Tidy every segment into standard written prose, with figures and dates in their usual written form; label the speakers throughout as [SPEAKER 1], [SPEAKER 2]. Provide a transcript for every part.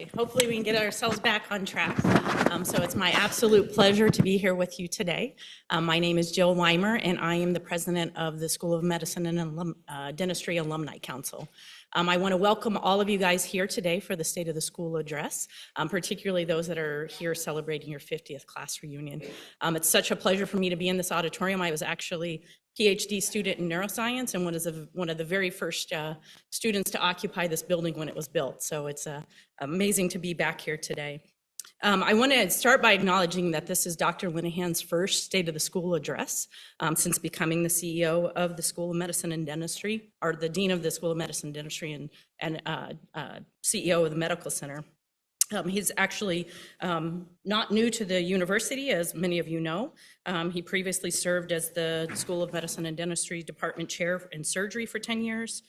[SPEAKER 1] right, hopefully we can get ourselves back on track. So it's my absolute pleasure to be here with you today. My name is Jill Weimer, and I am the president of the School of Medicine and Dentistry Alumni Council. I want to welcome all of you guys here today for the State of the School address, particularly those that are here celebrating your 50th class reunion. It's such a pleasure for me to be in this auditorium. I was actually PhD student in neuroscience and one of the very first students to occupy this building when it was built. So it's amazing to be back here today. I want to start by acknowledging that this is Dr. Linehan's first State of the School address since becoming the CEO of the School of Medicine and Dentistry, or the Dean of the School of Medicine and Dentistry and CEO of the Medical Center. He's actually not new to the university, as many of you know. He previously served as the School of Medicine and Dentistry Department Chair in Surgery for 10 years.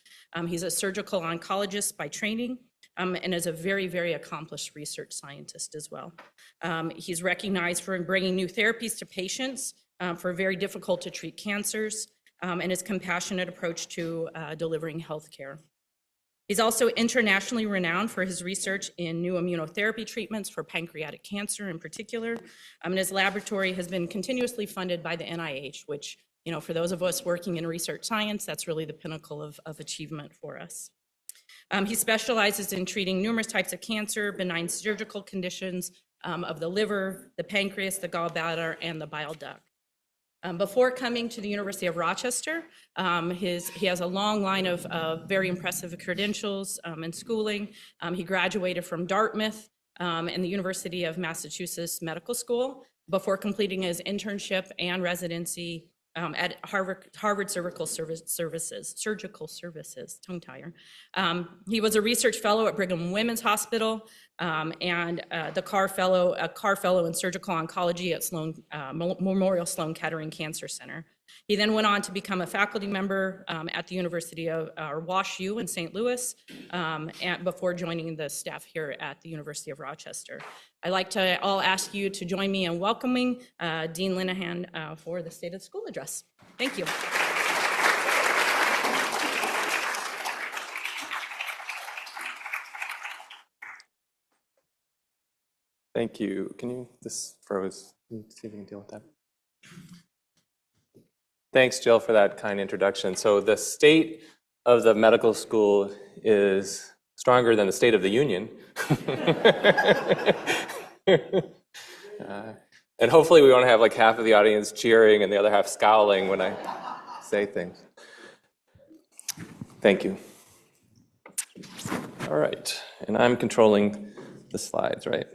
[SPEAKER 1] He's a surgical oncologist by training, and is a very, very accomplished research scientist as well. He's recognized for bringing new therapies to patients for very difficult to treat cancers, and his compassionate approach to delivering healthcare. He's also internationally renowned for his research in new immunotherapy treatments for pancreatic cancer in particular. And his laboratory has been continuously funded by the NIH, which, you know, for those of us working in research science, that's really the pinnacle of achievement for us. He specializes in treating numerous types of cancer, benign surgical conditions of the liver, the pancreas, the gallbladder, and the bile duct. Before coming to the University of Rochester, he has a long line of very impressive credentials and schooling. He graduated from Dartmouth and the University of Massachusetts Medical School before completing his internship and residency at Harvard Surgical Services, tongue tire. He was a research fellow at Brigham Women's Hospital and a Carr Fellow in Surgical Oncology at Memorial Sloan Kettering Cancer Center. He then went on to become a faculty member at the University of WashU in St. Louis before joining the staff here at the University of Rochester. I'd like to all ask you to join me in welcoming Dean Linehan for the State of the School address. Thank you.
[SPEAKER 2] Thank you. Can you, this froze, see if you can deal with that. Thanks, Jill, for that kind introduction. So the state of the medical school is stronger than the State of the Union. And hopefully we won't have like half of the audience cheering and the other half scowling when I say things. Thank you. All right, and I'm controlling the slides, right?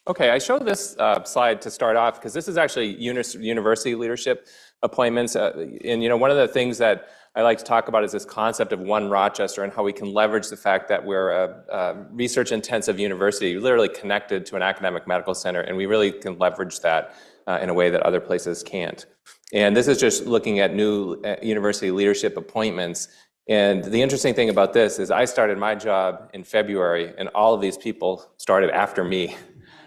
[SPEAKER 2] Okay, I showed this slide to start off because this is actually university leadership appointments. And you know, one of the things that I like to talk about is this concept of One Rochester and how we can leverage the fact that we're a research-intensive university, literally connected to an academic medical center, and we really can leverage that in a way that other places can't. And this is just looking at new university leadership appointments. And the interesting thing about this is I started my job in February, and all of these people started after me.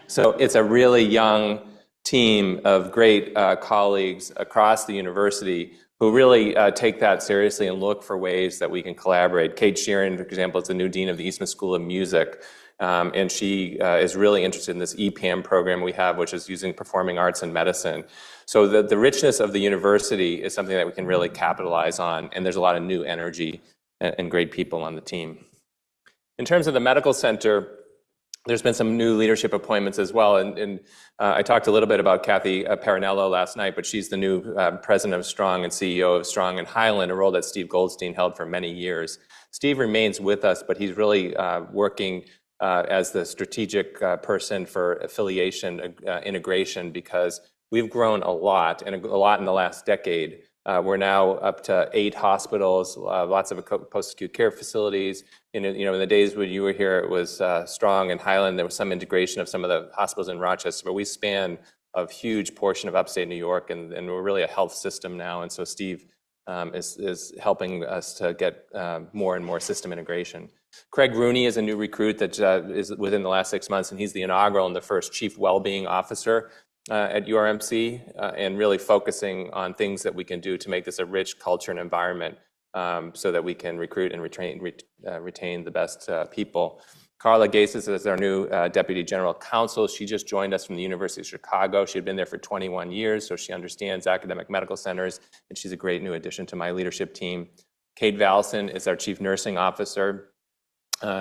[SPEAKER 2] So it's a really young team of great colleagues across the university who really take that seriously and look for ways that we can collaborate. Kate Sheeran, for example, is the new dean of the Eastman School of Music, and she is really interested in this EPAM program we have, which is using performing arts and medicine. So the richness of the university is something that we can really capitalize on, and there's a lot of new energy and great people on the team. In terms of the medical center, there's been some new leadership appointments as well, and I talked a little bit about Kathy Parinello last night, but she's the new president of Strong and CEO of Strong and Highland, a role that Steve Goldstein held for many years. Steve remains with us, but he's really working as the strategic person for affiliation integration because we've grown a lot, and a lot in the last decade. We're now up to 8 hospitals, lots of post-acute care facilities. In the days when you were here, it was Strong and Highland. There was some integration of some of the hospitals in Rochester, but we span a huge portion of upstate New York, and we're really a health system now. And so Steve is helping us to get more and more system integration. Craig Rooney is a new recruit that is within the last 6 months, and he's the inaugural and the first Chief Wellbeing Officer at URMC, and really focusing on things that we can do to make this a rich culture and environment so that we can recruit and retain the best people. Carla Gases is our new Deputy General Counsel. She just joined us from the University of Chicago. She had been there for 21 years, so she understands academic medical centers, and she's a great new addition to my leadership team. Kate Valson is our Chief Nursing Officer.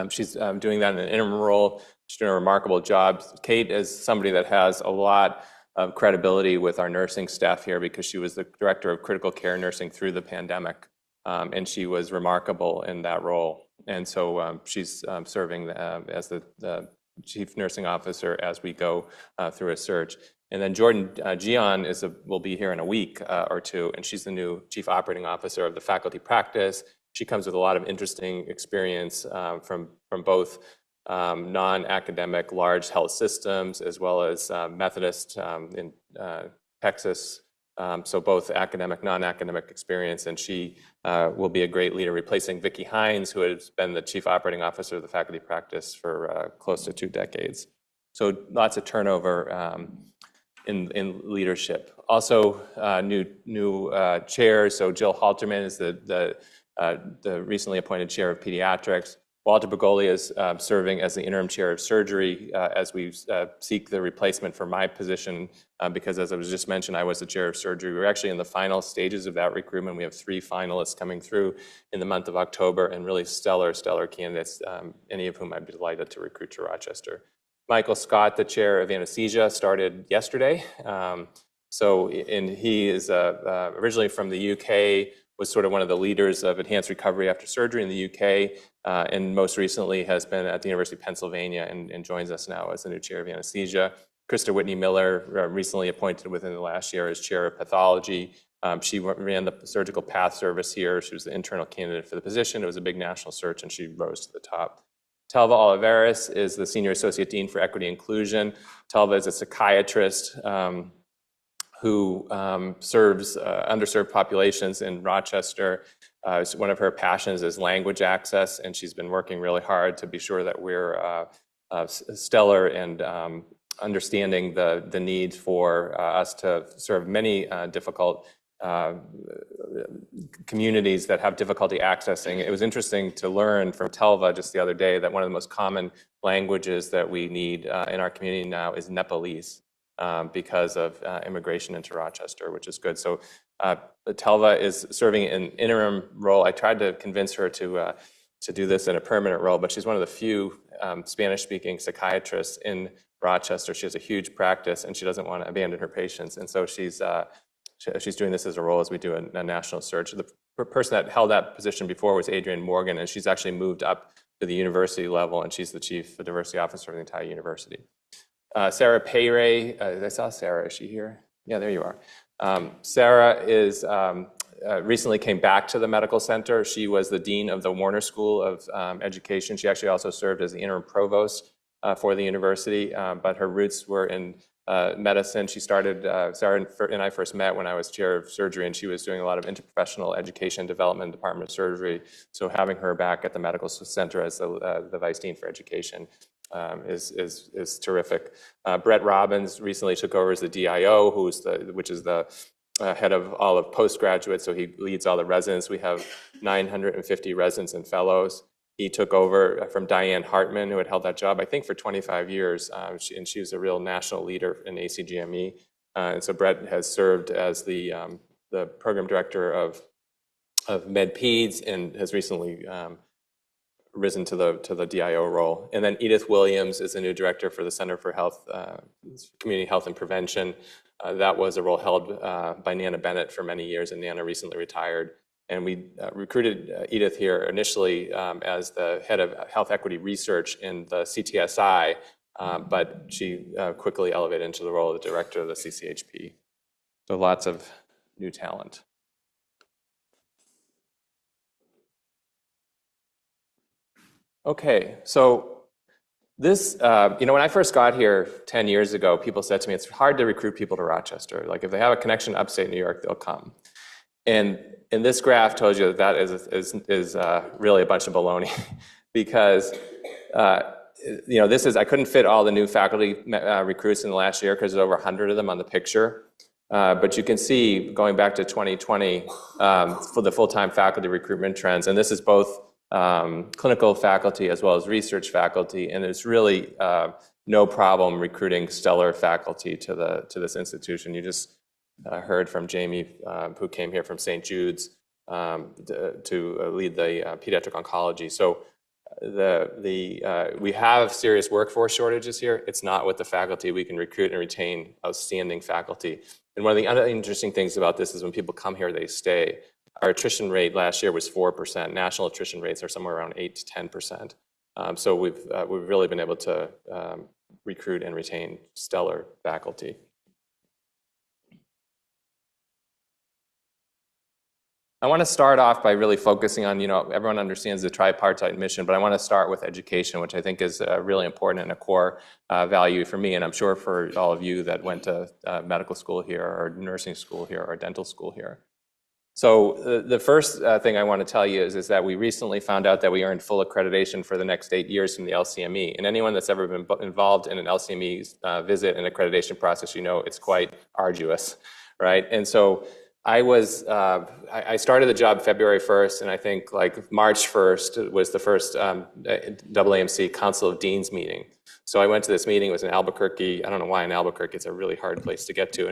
[SPEAKER 2] She's doing that in an interim role. She's doing a remarkable job. Kate is somebody that has a lot of credibility with our nursing staff here because she was the Director of Critical Care Nursing through the pandemic, and she was remarkable in that role. And so she's serving as the Chief Nursing Officer as we go through a search. And then Jordan Gian will be here in a week or two, and she's the new Chief Operating Officer of the faculty practice. She comes with a lot of interesting experience from both non-academic large health systems as well as Methodist in Texas. So both academic, non-academic experience, and she will be a great leader, replacing Vicki Hines, who has been the Chief Operating Officer of the faculty practice for close to 2 decades. So lots of turnover in leadership. Also, new chairs. So Jill Halterman is the recently appointed chair of pediatrics. Walter Bergoli is serving as the interim chair of surgery as we seek the replacement for my position because, as I was just mentioned, I was the chair of surgery. We're actually in the final stages of that recruitment. We have 3 finalists coming through in the month of October, and really stellar candidates, any of whom I'd be delighted to recruit to Rochester. Michael Scott, the chair of anesthesia, started yesterday. And he is originally from the UK, was sort of one of the leaders of enhanced recovery after surgery in the UK, and most recently has been at the University of Pennsylvania and joins us now as the new chair of anesthesia. Krista Whitney Miller, recently appointed within the last year as chair of pathology. She ran the surgical path service here. She was the internal candidate for the position. It was a big national search, and she rose to the top. Telva Olivares is the Senior Associate Dean for Equity Inclusion. Telva is a psychiatrist who serves underserved populations in Rochester. One of her passions is language access, and she's been working really hard to be sure that we're stellar and understanding the need for us to serve many difficult communities that have difficulty accessing. It was interesting to learn from Telva just the other day that one of the most common languages that we need in our community now is Nepalese because of immigration into Rochester, which is good. So Telva is serving an interim role. I tried to convince her to do this in a permanent role, but she's one of the few Spanish-speaking psychiatrists in Rochester. She has a huge practice, and she doesn't want to abandon her patients. And so she's doing this as a role as we do a national search. The person that held that position before was Adrienne Morgan, and she's actually moved up to the university level, and she's the chief diversity officer of the entire university. Sarah Payray, I saw Sarah, is she here? Yeah, there you are. Sarah is recently came back to the medical center. She was the dean of the Warner School of Education. She actually also served as the interim provost for the university, but her roots were in medicine. She started, Sarah and I first met when I was chair of surgery, and she was doing a lot of interprofessional education development in the Department of Surgery. So having her back at the medical center as the vice dean for education is terrific. Brett Robbins recently took over as the DIO, which is the head of all of postgraduates, so he leads all the residents. We have 950 residents and fellows. He took over from Diane Hartman, who had held that job, I think, for 25 years, and she was a real national leader in ACGME. And so Brett has served as the program director of MedPeds and has recently risen to the DIO role. And then Edith Williams is the new director for the Center for Health, Community Health and Prevention. That was a role held by Nana Bennett for many years, and Nana recently retired. And we recruited Edith here initially as the head of health equity research in the CTSI, but she quickly elevated into the role of the director of the CCHP. So lots of new talent. Okay, so this, when I first got here 10 years ago, people said to me, it's hard to recruit people to Rochester. Like if they have a connection to upstate New York, they'll come. And this graph tells you that is really a bunch of baloney because, I couldn't fit all the new faculty recruits in the last year because there's over 100 of them on the picture. But you can see, going back to 2020, for the full-time faculty recruitment trends, and this is both clinical faculty as well as research faculty, and there's really no problem recruiting stellar faculty to this institution. You just heard from Jamie, who came here from St. Jude's to lead the pediatric oncology. So we have serious workforce shortages here. It's not with the faculty. We can recruit and retain outstanding faculty. And one of the other interesting things about this is when people come here, they stay. Our attrition rate last year was 4%. National attrition rates are somewhere around 8 to 10%. So we've really been able to recruit and retain stellar faculty. I want to start off by really focusing on, everyone understands the tripartite mission, but I want to start with education, which I think is really important and a core value for me, and I'm sure for all of you that went to medical school here or nursing school here or dental school here. So the first thing I want to tell you is that we recently found out that we earned full accreditation for the next 8 years from the LCME. And anyone that's ever been involved in an LCME visit and accreditation process, it's quite arduous, right? And so I started the job February 1st, and I think like March 1st was the first AAMC Council of Deans meeting. So I went to this meeting. It was in Albuquerque. I don't know why in Albuquerque. It's a really hard place to get to.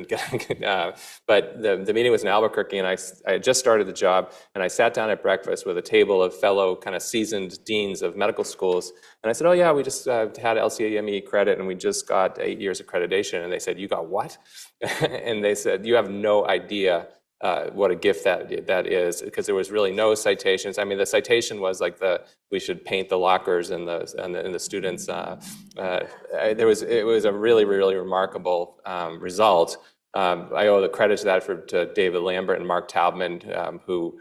[SPEAKER 2] But the meeting was in Albuquerque, and I had just started the job, and I sat down at breakfast with a table of fellow kind of seasoned deans of medical schools. And I said, oh yeah, we just had LCME credit, and we just got 8 years accreditation. And they said, you got what? And they said, you have no idea what a gift that is, because there was really no citations. I mean, the citation was like we should paint the lockers and the students. It was a really, really remarkable result. I owe the credit to that to David Lambert and Mark Taubman, who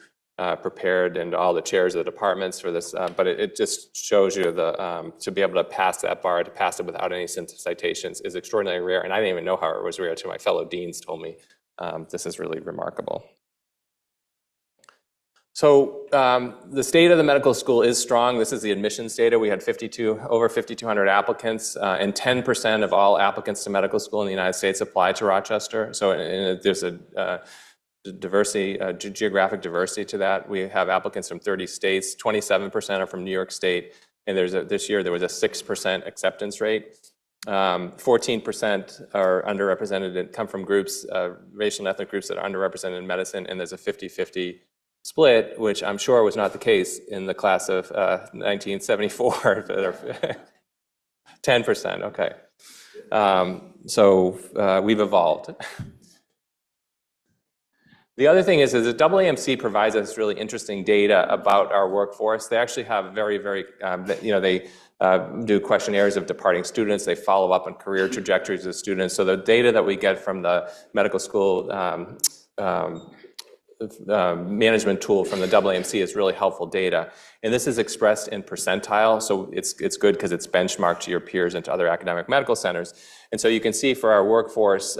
[SPEAKER 2] prepared, and all the chairs of the departments for this. But it just shows you to be able to pass that bar, to pass it without any citations, is extraordinarily rare. And I didn't even know how it was rare until my fellow deans told me. This is really remarkable. So the state of the medical school is strong. This is the admissions data. We had over 5,200 applicants, and 10% of all applicants to medical school in the United States apply to Rochester. So there's a geographic diversity to that. We have applicants from 30 states. 27% are from New York State, and this year there was a 6% acceptance rate. 14% are underrepresented and come from groups, racial and ethnic groups that are underrepresented in medicine, and there's a 50-50 split, which I'm sure was not the case in the class of 1974. 10%, okay. So we've evolved. The other thing is that AAMC provides us really interesting data about our workforce. They actually have very, they do questionnaires of departing students. They follow up on career trajectories of students. So the data that we get from the medical school management tool from the AAMC is really helpful data. And this is expressed in percentile, so it's good because it's benchmarked to your peers and to other academic medical centers. And so you can see for our workforce,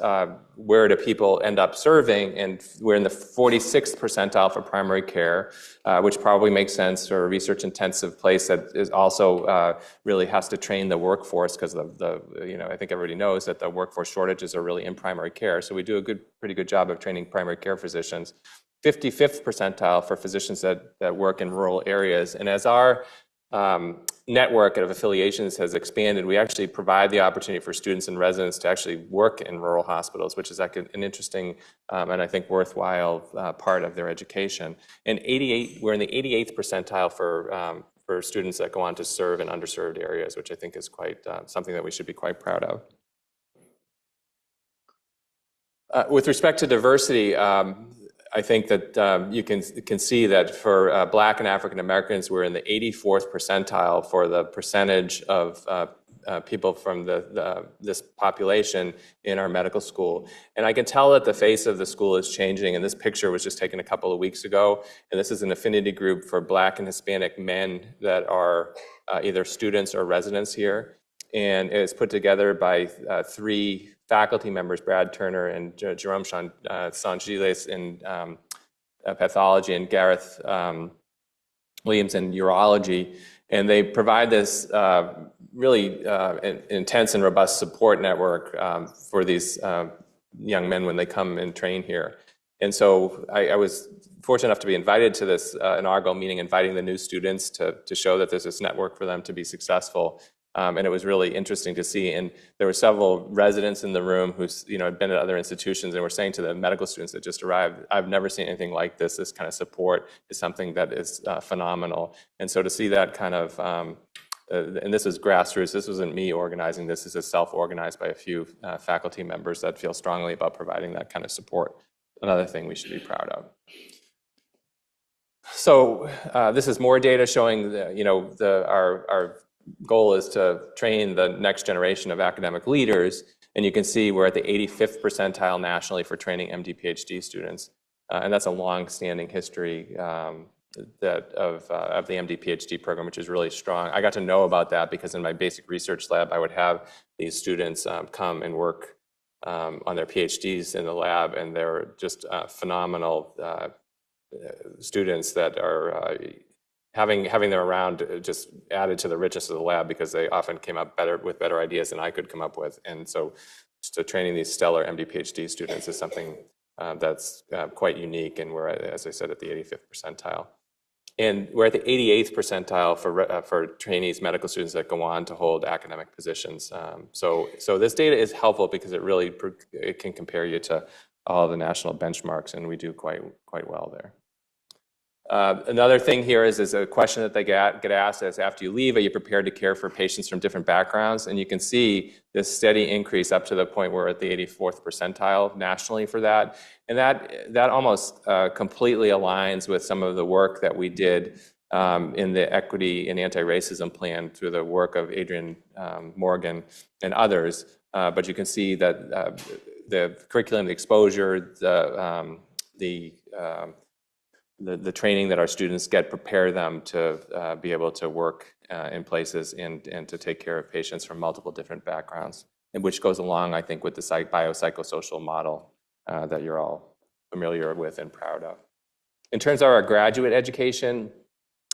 [SPEAKER 2] where do people end up serving, and we're in the 46th percentile for primary care, which probably makes sense for a research-intensive place that is also really has to train the workforce, because I think everybody knows that the workforce shortages are really in primary care. So we do a pretty good job of training primary care physicians. 55th percentile for physicians that work in rural areas. And as our network of affiliations has expanded, we actually provide the opportunity for students and residents to actually work in rural hospitals, which is like an interesting and I think worthwhile part of their education. And we're in the 88th percentile for students that go on to serve in underserved areas, which I think is quite something that we should be quite proud of. With respect to diversity, I think that you can see that for Black and African Americans, we're in the 84th percentile for the percentage of people from this population in our medical school. And I can tell that the face of the school is changing, and this picture was just taken a couple of weeks ago. And this is an affinity group for Black and Hispanic men that are either students or residents here. And it's put together by 3 faculty members, Brad Turner and Jerome Sangiles in pathology, and Gareth Williams in urology. And they provide this really intense and robust support network for these young men when they come and train here. And so I was fortunate enough to be invited to this inaugural meeting, inviting the new students to show that there's this network for them to be successful. And it was really interesting to see. And there were several residents in the room who had been at other institutions and were saying to the medical students that just arrived, I've never seen anything like this. This kind of support is something that is phenomenal. And so to see that kind of, and this is grassroots, this wasn't me organizing, this is self-organized by a few faculty members that feel strongly about providing that kind of support. Another thing we should be proud of. So this is more data showing our goal is to train the next generation of academic leaders, and you can see we're at the 85th percentile nationally for training MD PhD students, and that's a long-standing history of the MD PhD program, which is really strong. I got to know about that because in my basic research lab, I would have these students come and work on their PhDs in the lab, and they're just phenomenal students that are having them around just added to the richness of the lab because they often came up with better ideas than I could come up with. And so just training these stellar MD PhD students is something that's quite unique, and we're, as I said, at the 85th percentile. And we're at the 88th percentile for trainees, medical students that go on to hold academic positions. So this data is helpful because it can compare you to all the national benchmarks, and we do quite well there. Another thing here is a question that they get asked is, after you leave, are you prepared to care for patients from different backgrounds? And you can see this steady increase up to the point where we're at the 84th percentile nationally for that. And that almost completely aligns with some of the work that we did in the equity and anti-racism plan through the work of Adrian Morgan and others. But you can see that the curriculum, the exposure, the training that our students get prepare them to be able to work in places and to take care of patients from multiple different backgrounds, and which goes along, I think, with the biopsychosocial model that you're all familiar with and proud of. In terms of our graduate education,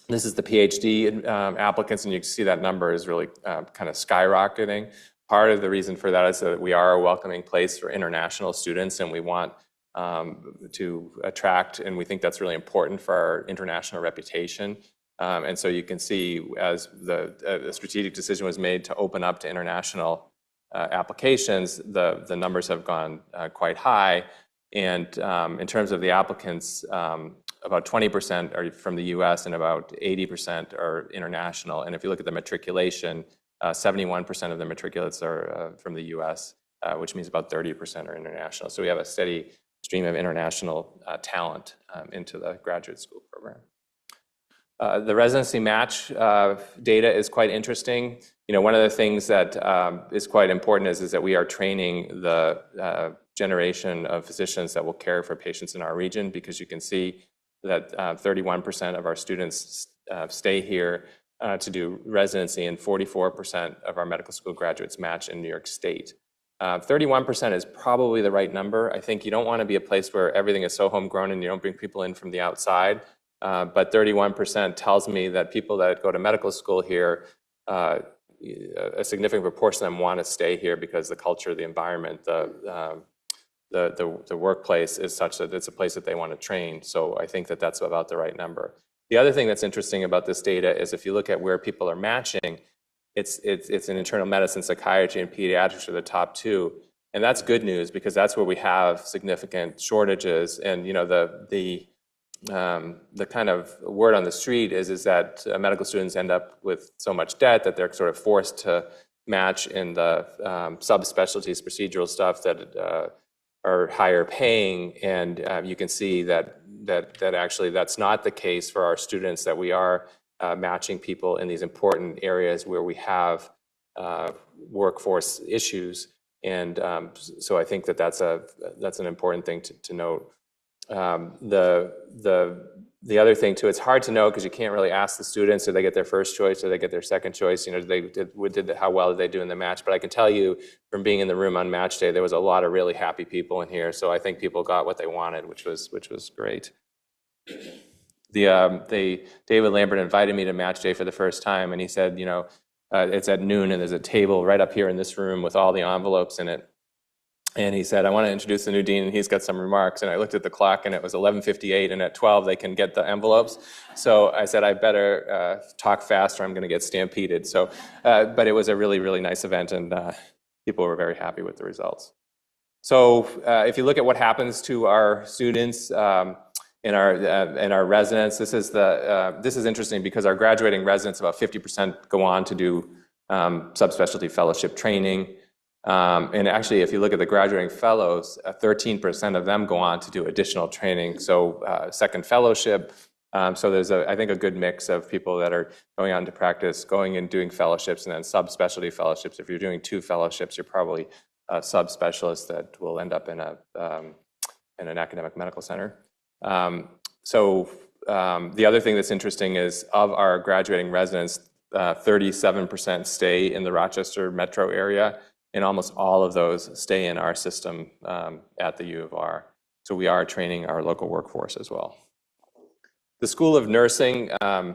[SPEAKER 2] this is the PhD applicants, and you can see that number is really kind of skyrocketing. Part of the reason for that is that we are a welcoming place for international students, and we want to attract, and we think that's really important for our international reputation. And so you can see as the strategic decision was made to open up to international applications, the numbers have gone quite high. And in terms of the applicants, about 20% are from the US and about 80% are international. And if you look at the matriculation, 71% of the matriculates are from the US, which means about 30% are international. So we have a steady stream of international talent into the graduate school program. The residency match data is quite interesting. One of the things that is quite important is that we are training the generation of physicians that will care for patients in our region, because you can see that 31% of our students stay here to do residency, and 44% of our medical school graduates match in New York State. 31% is probably the right number. I think you don't want to be a place where everything is so homegrown and you don't bring people in from the outside. But 31% tells me that people that go to medical school here, a significant proportion of them want to stay here because the culture, the environment, the workplace is such that it's a place that they want to train. So I think that that's about the right number. The other thing that's interesting about this data is if you look at where people are matching, it's in internal medicine, psychiatry, and pediatrics are the top two. And that's good news because that's where we have significant shortages. And the kind of word on the street is that medical students end up with so much debt that they're sort of forced to match in the subspecialties, procedural stuff that are higher paying. And you can see that actually that's not the case for our students, that we are matching people in these important areas where we have workforce issues. And so I think that's an important thing to note. The other thing too, it's hard to know because you can't really ask the students, did they get their first choice, did they get their second choice, how well did they do in the match? But I can tell you from being in the room on match day, there was a lot of really happy people in here. So I think people got what they wanted, which was great. David Lambert invited me to match day for the first time, and he said, it's at noon and there's a table right up here in this room with all the envelopes in it. And he said, I want to introduce the new dean, and he's got some remarks. And I looked at the clock, and it was 11:58, and at 12, they can get the envelopes. So I said, I better talk fast, or I'm going to get stampeded. So, but it was a really, really nice event, and people were very happy with the results. So if you look at what happens to our students in our residents, this is interesting because our graduating residents, about 50% go on to do subspecialty fellowship training. And actually, if you look at the graduating fellows, 13% of them go on to do additional training, so second fellowship. So there's, I think, a good mix of people that are going on to practice, going and doing fellowships, and then subspecialty fellowships. If you're doing 2 fellowships, you're probably a subspecialist that will end up in an academic medical center. The other thing that's interesting is of our graduating residents, 37% stay in the Rochester metro area, and almost all of those stay in our system at the U of R. So we are training our local workforce as well. The School of Nursing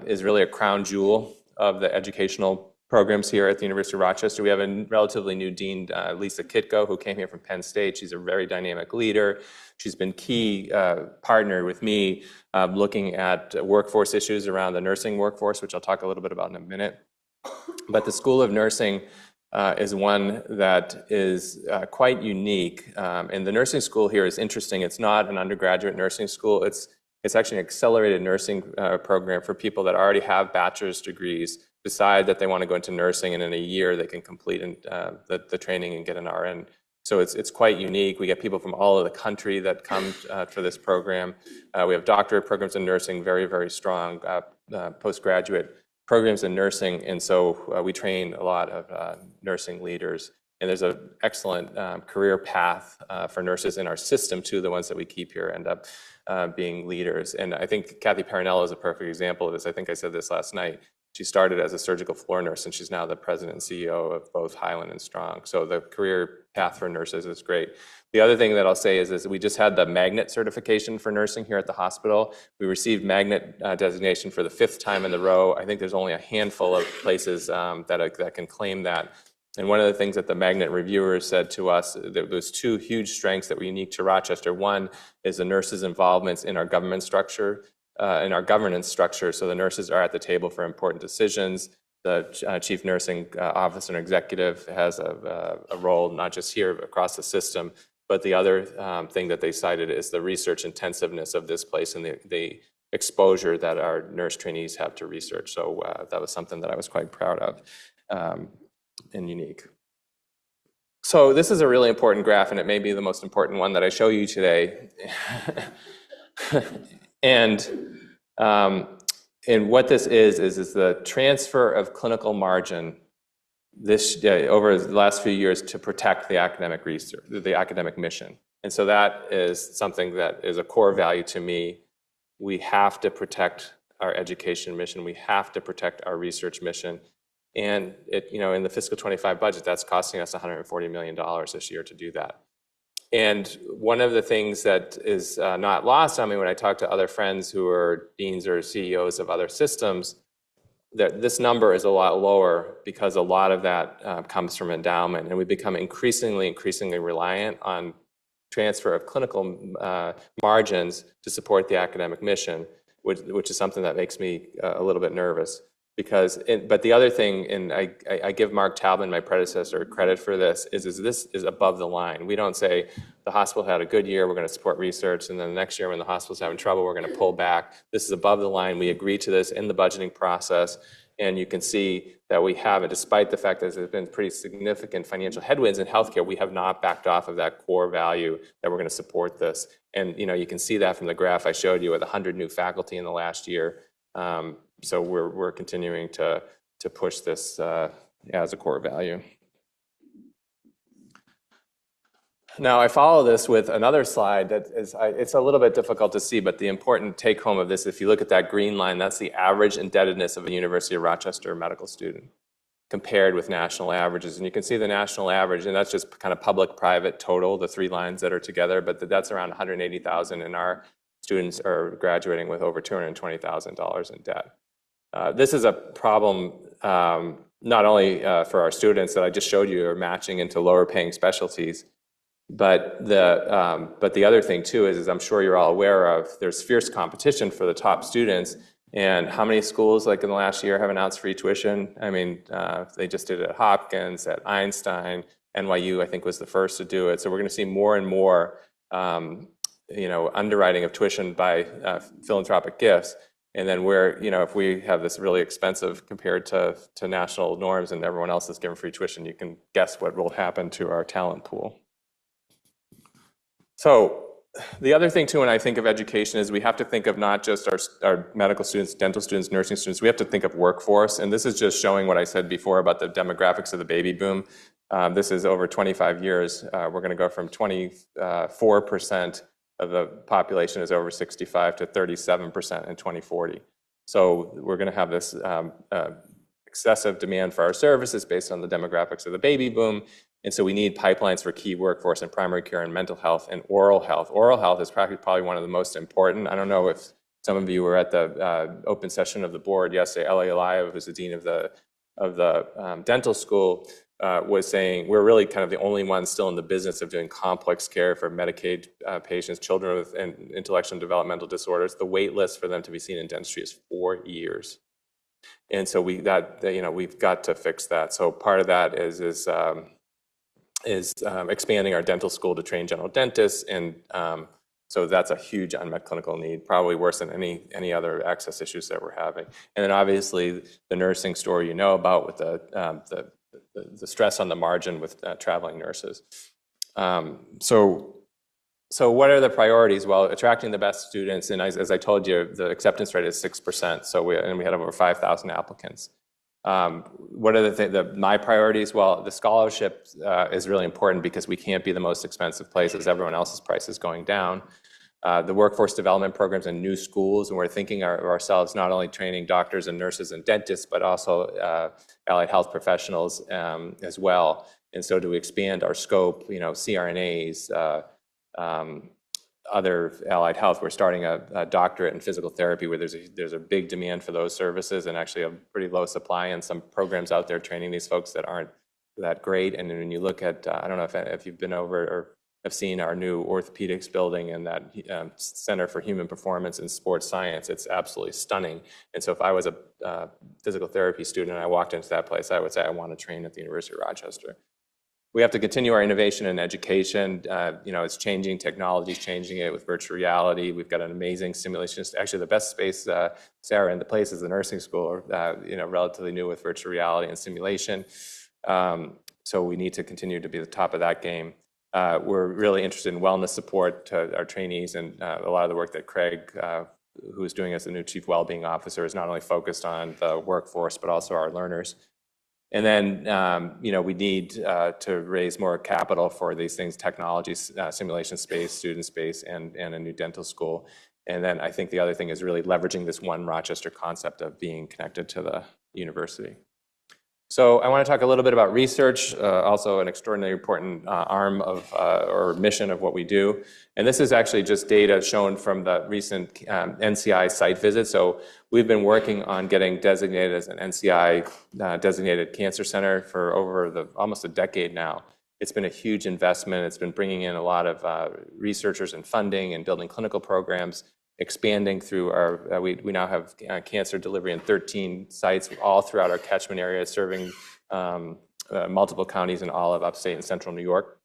[SPEAKER 2] is really a crown jewel of the educational programs here at the University of Rochester. We have a relatively new dean, Lisa Kitko, who came here from Penn State. She's a very dynamic leader. She's been key partner with me looking at workforce issues around the nursing workforce, which I'll talk a little bit about in a minute. But the School of Nursing is one that is quite unique. And the nursing school here is interesting. It's not an undergraduate nursing school. It's actually an accelerated nursing program for people that already have bachelor's degrees, decide that they want to go into nursing, and in a year they can complete the training and get an RN. So it's quite unique. We get people from all over the country that come for this program. We have doctorate programs in nursing, very, very strong postgraduate programs in nursing, and so we train a lot of nursing leaders. And there's an excellent career path for nurses in our system too. The ones that we keep here end up being leaders. And I think Kathy Parinello is a perfect example of this. I think I said this last night. She started as a surgical floor nurse, and she's now the president and CEO of both Highland and Strong. So the career path for nurses is great. The other thing that I'll say is we just had the magnet certification for nursing here at the hospital. We received magnet designation for the 5th time in a row. I think there's only a handful of places that can claim that. And one of the things that the magnet reviewers said to us, there's 2 huge strengths that were unique to Rochester. One is the nurses' involvement in our government structure, in our governance structure. So the nurses are at the table for important decisions. The chief nursing officer and executive has a role not just here, but across the system. But the other thing that they cited is the research intensiveness of this place and the exposure that our nurse trainees have to research. So that was something that I was quite proud of and unique. So this is a really important graph, and it may be the most important one that I show you today. And what this is the transfer of clinical margin over the last few years to protect the academic research, the academic mission. And so that is something that is a core value to me. We have to protect our education mission. We have to protect our research mission. And in the fiscal 25 budget, that's costing us $140 million this year to do that. And one of the things that is not lost on me when I talk to other friends who are deans or CEOs of other systems, that this number is a lot lower because a lot of that comes from endowment, and we become increasingly reliant on transfer of clinical margins to support the academic mission, which is something that makes me a little bit nervous. But the other thing, and I give Mark Talbot, my predecessor, credit for this, is this is above the line. We don't say the hospital had a good year, we're going to support research, and then the next year when the hospital's having trouble, we're going to pull back. This is above the line. We agree to this in the budgeting process, and you can see that we have it, despite the fact that there's been pretty significant financial headwinds in healthcare. We have not backed off of that core value that we're going to support this. And you can see that from the graph I showed you with 100 new faculty in the last year. So we're continuing to push this as a core value. Now I follow this with another slide that is, it's a little bit difficult to see, but the important take home of this, if you look at that green line, that's the average indebtedness of a University of Rochester medical student compared with national averages. And you can see the national average, and that's just kind of public-private total, the 3 lines that are together, but that's around $180,000, and our students are graduating with over $220,000 in debt. This is a problem not only for our students that I just showed you are matching into lower paying specialties, But the other thing too is I'm sure you're all aware of, there's fierce competition for the top students. And how many schools, like in the last year, have announced free tuition? I mean, they just did it at Hopkins, at Einstein, NYU, I think, was the first to do it. So we're going to see more and more, underwriting of tuition by philanthropic gifts. And then if we have this really expensive compared to national norms and everyone else is given free tuition, you can guess what will happen to our talent pool. So the other thing too, when I think of education, is we have to think of not just our medical students, dental students, nursing students, we have to think of workforce. And this is just showing what I said before about the demographics of the baby boom. This is over 25 years. We're going to go from 24% of the population is over 65 to 37% in 2040. So we're going to have this excessive demand for our services based on the demographics of the baby boom. And so we need pipelines for key workforce in primary care and mental health and oral health. Oral health is probably one of the most important. I don't know if some of you were at the open session of the board yesterday. L.A. Eliav, who's the dean of the dental school, was saying we're really kind of the only ones still in the business of doing complex care for Medicaid patients, children with intellectual and developmental disorders. The wait list for them to be seen in dentistry is 4 years. And so we've got to fix that. So part of that is expanding our dental school to train general dentists, and so that's a huge unmet clinical need, probably worse than any other access issues that we're having. And then obviously the nursing story you know about with the stress on the margin with traveling nurses. So what are the priorities? Well, attracting the best students, and as I told you, the acceptance rate is 6%. So we had over 5,000 applicants. What are my priorities? Well, the scholarship is really important because we can't be the most expensive place as everyone else's price is going down. The workforce development programs in new schools, and we're thinking of ourselves not only training doctors and nurses and dentists, but also allied health professionals as well. And so to expand our scope, CRNAs, other allied health. We're starting a doctorate in physical therapy where there's a big demand for those services and actually a pretty low supply, and some programs out there training these folks that aren't that great. And when you look at, I don't know if you've been over or have seen our new orthopedics building and that Center for Human Performance and Sports Science, it's absolutely stunning. And so if I was a physical therapy student and I walked into that place, I would say I want to train at the University of Rochester. We have to continue our innovation in education. It's changing, technology's changing it with virtual reality. We've got an amazing simulation. Actually, the best space, Sarah, in the place is the nursing school, relatively new with virtual reality and simulation. So we need to continue to be the top of that game. We're really interested in wellness support to our trainees, and a lot of the work that Craig, who is doing as the new Chief Wellbeing Officer, is not only focused on the workforce, but also our learners. And then, we need to raise more capital for these things, technology, simulation space, student space, and a new dental school. And then I think the other thing is really leveraging this one Rochester concept of being connected to the university. So I want to talk a little bit about research, also an extraordinarily important arm of or mission of what we do. And this is actually just data shown from the recent NCI site visit. So we've been working on getting designated as an NCI designated cancer center for over almost a decade now. It's been a huge investment. It's been bringing in a lot of researchers and funding and building clinical programs, expanding through our, we now have cancer delivery in 13 sites all throughout our catchment area, serving multiple counties in all of upstate and central New York.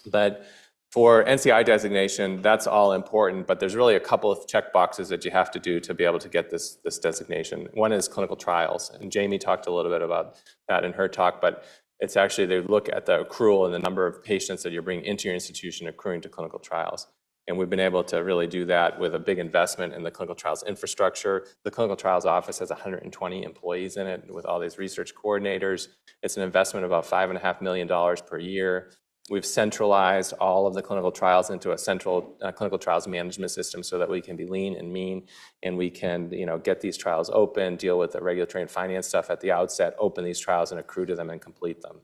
[SPEAKER 2] But for NCI designation, that's all important, but there's really a couple of check boxes that you have to do to be able to get this designation. One is clinical trials, and Jamie talked a little bit about that in her talk, but it's actually they look at the accrual and the number of patients that you're bringing into your institution accruing to clinical trials. And we've been able to really do that with a big investment in the clinical trials infrastructure. The clinical trials office has 120 employees in it with all these research coordinators. It's an investment of about $5.5 million per year. We've centralized all of the clinical trials into a central clinical trials management system so that we can be lean and mean, and we can get these trials open, deal with the regulatory and finance stuff at the outset, open these trials and accrue to them and complete them.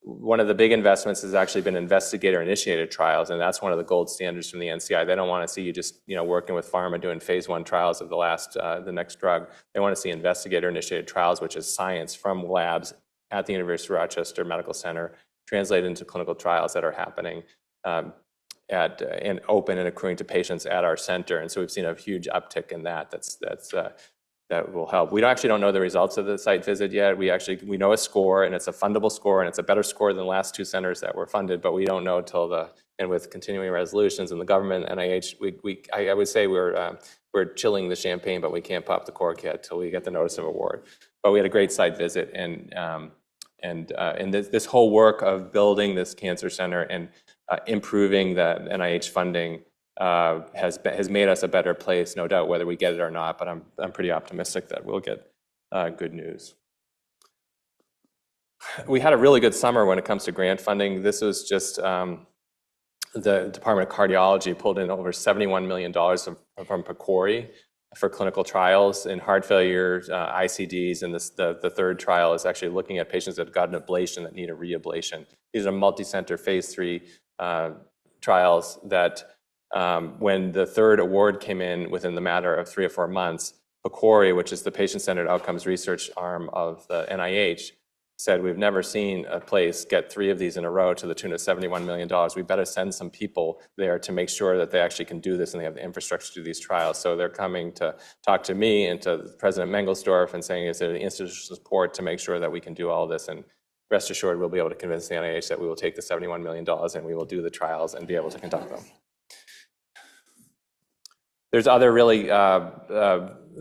[SPEAKER 2] One of the big investments has actually been investigator-initiated trials, and that's one of the gold standards from the NCI. They don't want to see you just working with pharma doing phase 1 trials of the next drug. They want to see investigator-initiated trials, which is science from labs at the University of Rochester Medical Center, translated into clinical trials that are happening and open and accruing to patients at our center. And so we've seen a huge uptick in that. That will help. We actually don't know the results of the site visit yet. We know a score, and it's a fundable score, and it's a better score than the last 2 centers that were funded, but we don't know and with continuing resolutions in the government, NIH, I would say we're chilling the champagne, but we can't pop the cork yet till we get the notice of award. But we had a great site visit, and this whole work of building this cancer center and improving the NIH funding has made us a better place, no doubt, whether we get it or not. But I'm pretty optimistic that we'll get good news. We had a really good summer when it comes to grant funding. This was just the Department of Cardiology pulled in over $71 million from PCORI for clinical trials in heart failure, ICDs, and the third trial is actually looking at patients that have got an ablation that need a reablation. These are multi-center phase 3 trials that when the third award came in within the matter of 3 or 4 months, PCORI, which is the patient-centered outcomes research arm of the NIH, said, we've never seen a place get 3 of these in a row to the tune of $71 million. We better send some people there to make sure that they actually can do this and they have the infrastructure to do these trials. So they're coming to talk to me and to President Mengelsdorf and saying, is there the institutional support to make sure that we can do all this? And rest assured, we'll be able to convince the NIH that we will take the $71 million and we will do the trials and be able to conduct them. There's other really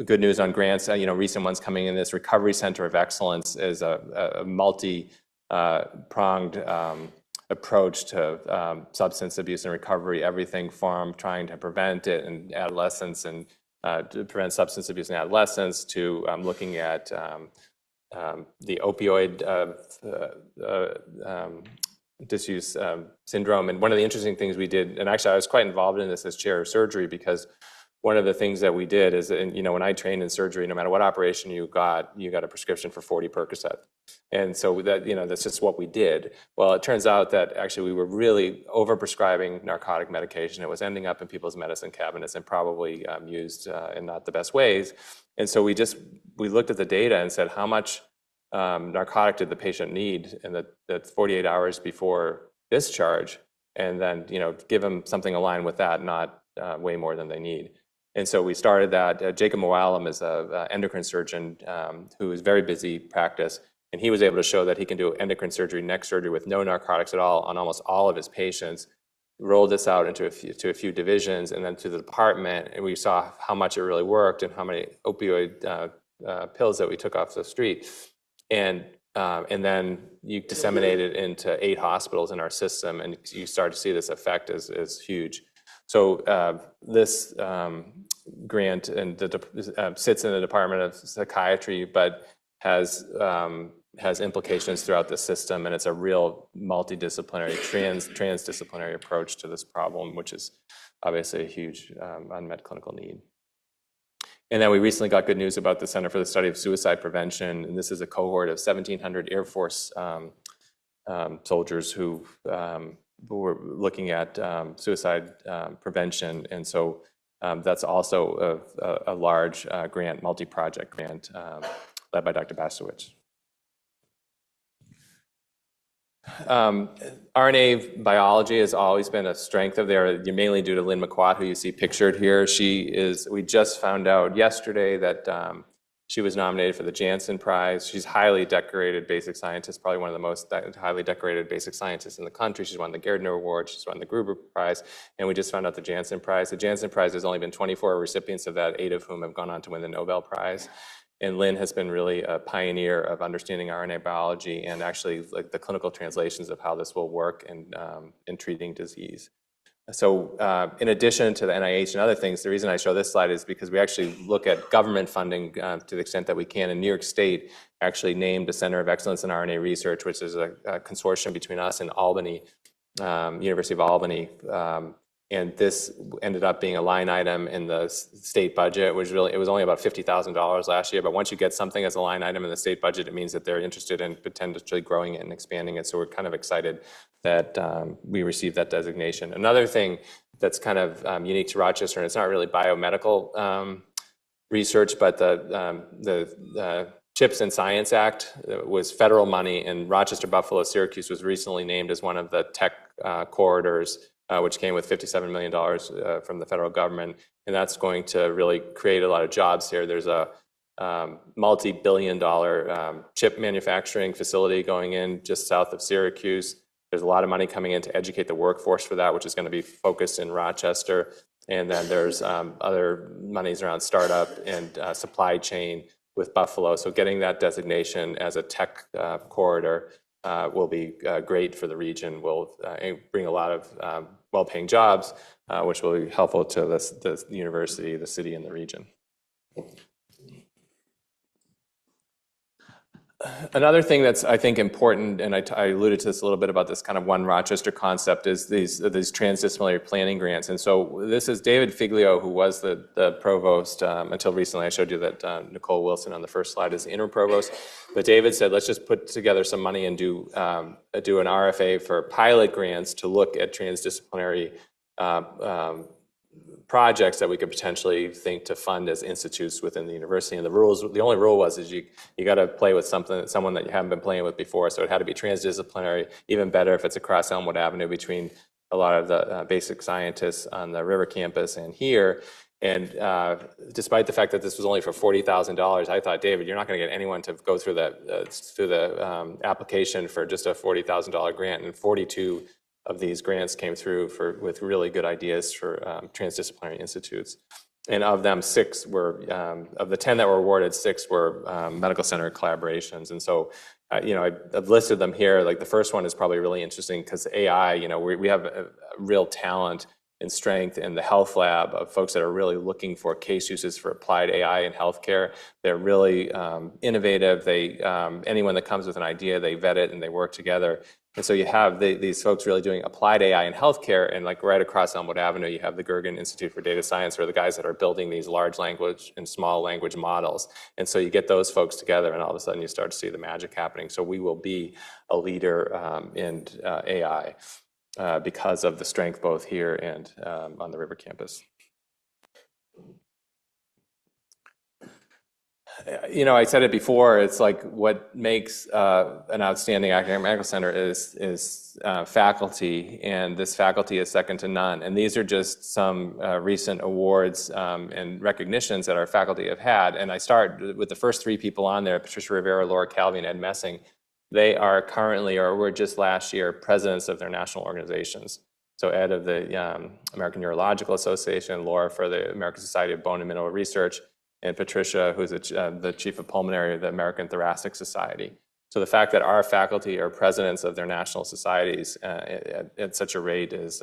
[SPEAKER 2] good news on grants. Recent ones coming in. This Recovery Center of Excellence is a multi-pronged approach to substance abuse and recovery. Everything from trying to prevent it in adolescence and to prevent substance abuse in adolescence to looking at the opioid disuse syndrome. And one of the interesting things we did, and actually I was quite involved in this as chair of surgery, because one of the things that we did is, when I trained in surgery, no matter what operation you got a prescription for 40 Percocet. And so that, that's just what we did. Well, it turns out that actually we were really overprescribing narcotic medication. It was ending up in people's medicine cabinets and probably used in not the best ways. And so we looked at the data and said, how much narcotic did the patient need in the 48 hours before discharge? And then, give them something aligned with that, not way more than they need. And so we started that. Jacob Moalem is an endocrine surgeon who is very busy practice, and he was able to show that he can do endocrine surgery, neck surgery with no narcotics at all on almost all of his patients. Rolled this out into a few divisions and then to the department, and we saw how much it really worked and how many opioid pills that we took off the street. And then you disseminate it into 8 hospitals in our system, and you start to see this effect is huge. So this grant sits in the Department of Psychiatry, but has implications throughout the system, and it's a real multidisciplinary, transdisciplinary approach to this problem, which is obviously a huge unmet clinical need. And then we recently got good news about the Center for the Study of Suicide Prevention, and this is a cohort of 1,700 Air Force soldiers who were looking at suicide prevention, and so that's also a large grant, multi-project grant led by Dr. Bastowicz. RNA biology has always been a strength of there, mainly due to Lynn McQuat, who you see pictured here. We just found out yesterday that she was nominated for the Janssen Prize. She's a highly decorated basic scientist, probably one of the most highly decorated basic scientists in the country. She's won the Gardner Award, she's won the Gruber Prize, and we just found out the Janssen Prize. The Janssen Prize has only been 24 recipients of that, 8 of whom have gone on to win the Nobel Prize. And Lynn has been really a pioneer of understanding RNA biology and actually like the clinical translations of how this will work in treating disease. So in addition to the NIH and other things, the reason I show this slide is because we actually look at government funding to the extent that we can. And New York State actually named a Center of Excellence in RNA Research, which is a consortium between us and Albany, University of Albany. And this ended up being a line item in the state budget. It was only about $50,000 last year. But once you get something as a line item in the state budget, it means that they're interested in potentially growing it and expanding it. So we're kind of excited that we received that designation. Another thing that's kind of unique to Rochester, and it's not really biomedical research, but the CHIPS and Science Act was federal money, and Rochester, Buffalo, Syracuse was recently named as one of the tech corridors, which came with $57 million from the federal government, and that's going to really create a lot of jobs here. There's a multi-billion-dollar chip manufacturing facility going in just south of Syracuse. There's a lot of money coming in to educate the workforce for that, which is going to be focused in Rochester. And then there's other monies around startup and supply chain with Buffalo. So getting that designation as a tech corridor will be great for the region, will bring a lot of well-paying jobs, which will be helpful to the university, the city, and the region. Another thing that's, I think, important, and I alluded to this a little bit about this kind of one Rochester concept, is these transdisciplinary planning grants. And so this is David Figlio, who was the provost until recently. I showed you that Nicole Wilson on the first slide is the interim provost. But David said, let's just put together some money and do an RFA for pilot grants to look at transdisciplinary projects that we could potentially think to fund as institutes within the university. And the only rule was you got to play with someone that you haven't been playing with before. So it had to be transdisciplinary, even better if it's across Elmwood Avenue between a lot of the basic scientists on the River campus and here. And despite the fact that this was only for $40,000, I thought, David, you're not going to get anyone to go through the application for just a $40,000 grant. And 42 of these grants came through with really good ideas for transdisciplinary institutes. And of them, 6 were, of the 10 that were awarded, 6 were medical center collaborations. And so, I've listed them here. Like the first one is probably really interesting because AI, we have a real talent and strength in the health lab of folks that are really looking for case uses for applied AI in healthcare. They're really innovative. Anyone that comes with an idea, they vet it and they work together. And so you have these folks really doing applied AI in healthcare, and like right across Elmwood Avenue, you have the Gergen Institute for Data Science, or the guys that are building these large language and small language models. And so you get those folks together, and all of a sudden you start to see the magic happening. So we will be a leader in AI because of the strength both here and on the River campus. I said it before, it's like what makes an outstanding academic medical center is faculty, and this faculty is second to none. And these are just some recent awards and recognitions that our faculty have had. And I start with the first 3 people on there, Patricia Rivera, Laura Calvi, and Ed Messing. They are currently, or were just last year, presidents of their national organizations. So Ed of the American Neurological Association, Laura for the American Society of Bone and Mineral Research, and Patricia, who's the chief of pulmonary of the American Thoracic Society. So the fact that our faculty are presidents of their national societies at such a rate is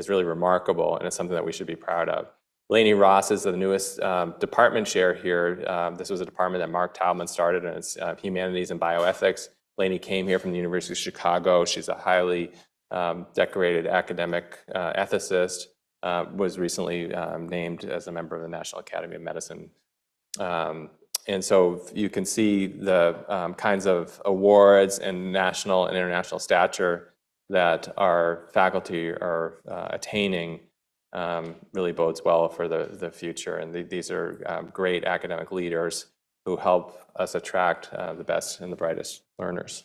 [SPEAKER 2] really remarkable, and it's something that we should be proud of. Lainey Ross is the newest department chair here. This was a department that Mark Taubman started, and it's humanities and bioethics. Lainey came here from the University of Chicago. She's a highly decorated academic ethicist. Was recently named as a member of the National Academy of Medicine. And so you can see the kinds of awards and national and international stature that our faculty are attaining really bodes well for the future. And these are great academic leaders who help us attract the best and the brightest learners.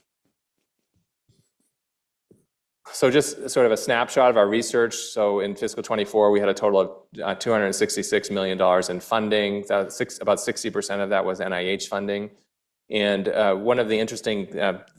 [SPEAKER 2] So just sort of a snapshot of our research. So in fiscal 24, we had a total of $266 million in funding. About 60% of that was NIH funding. And one of the interesting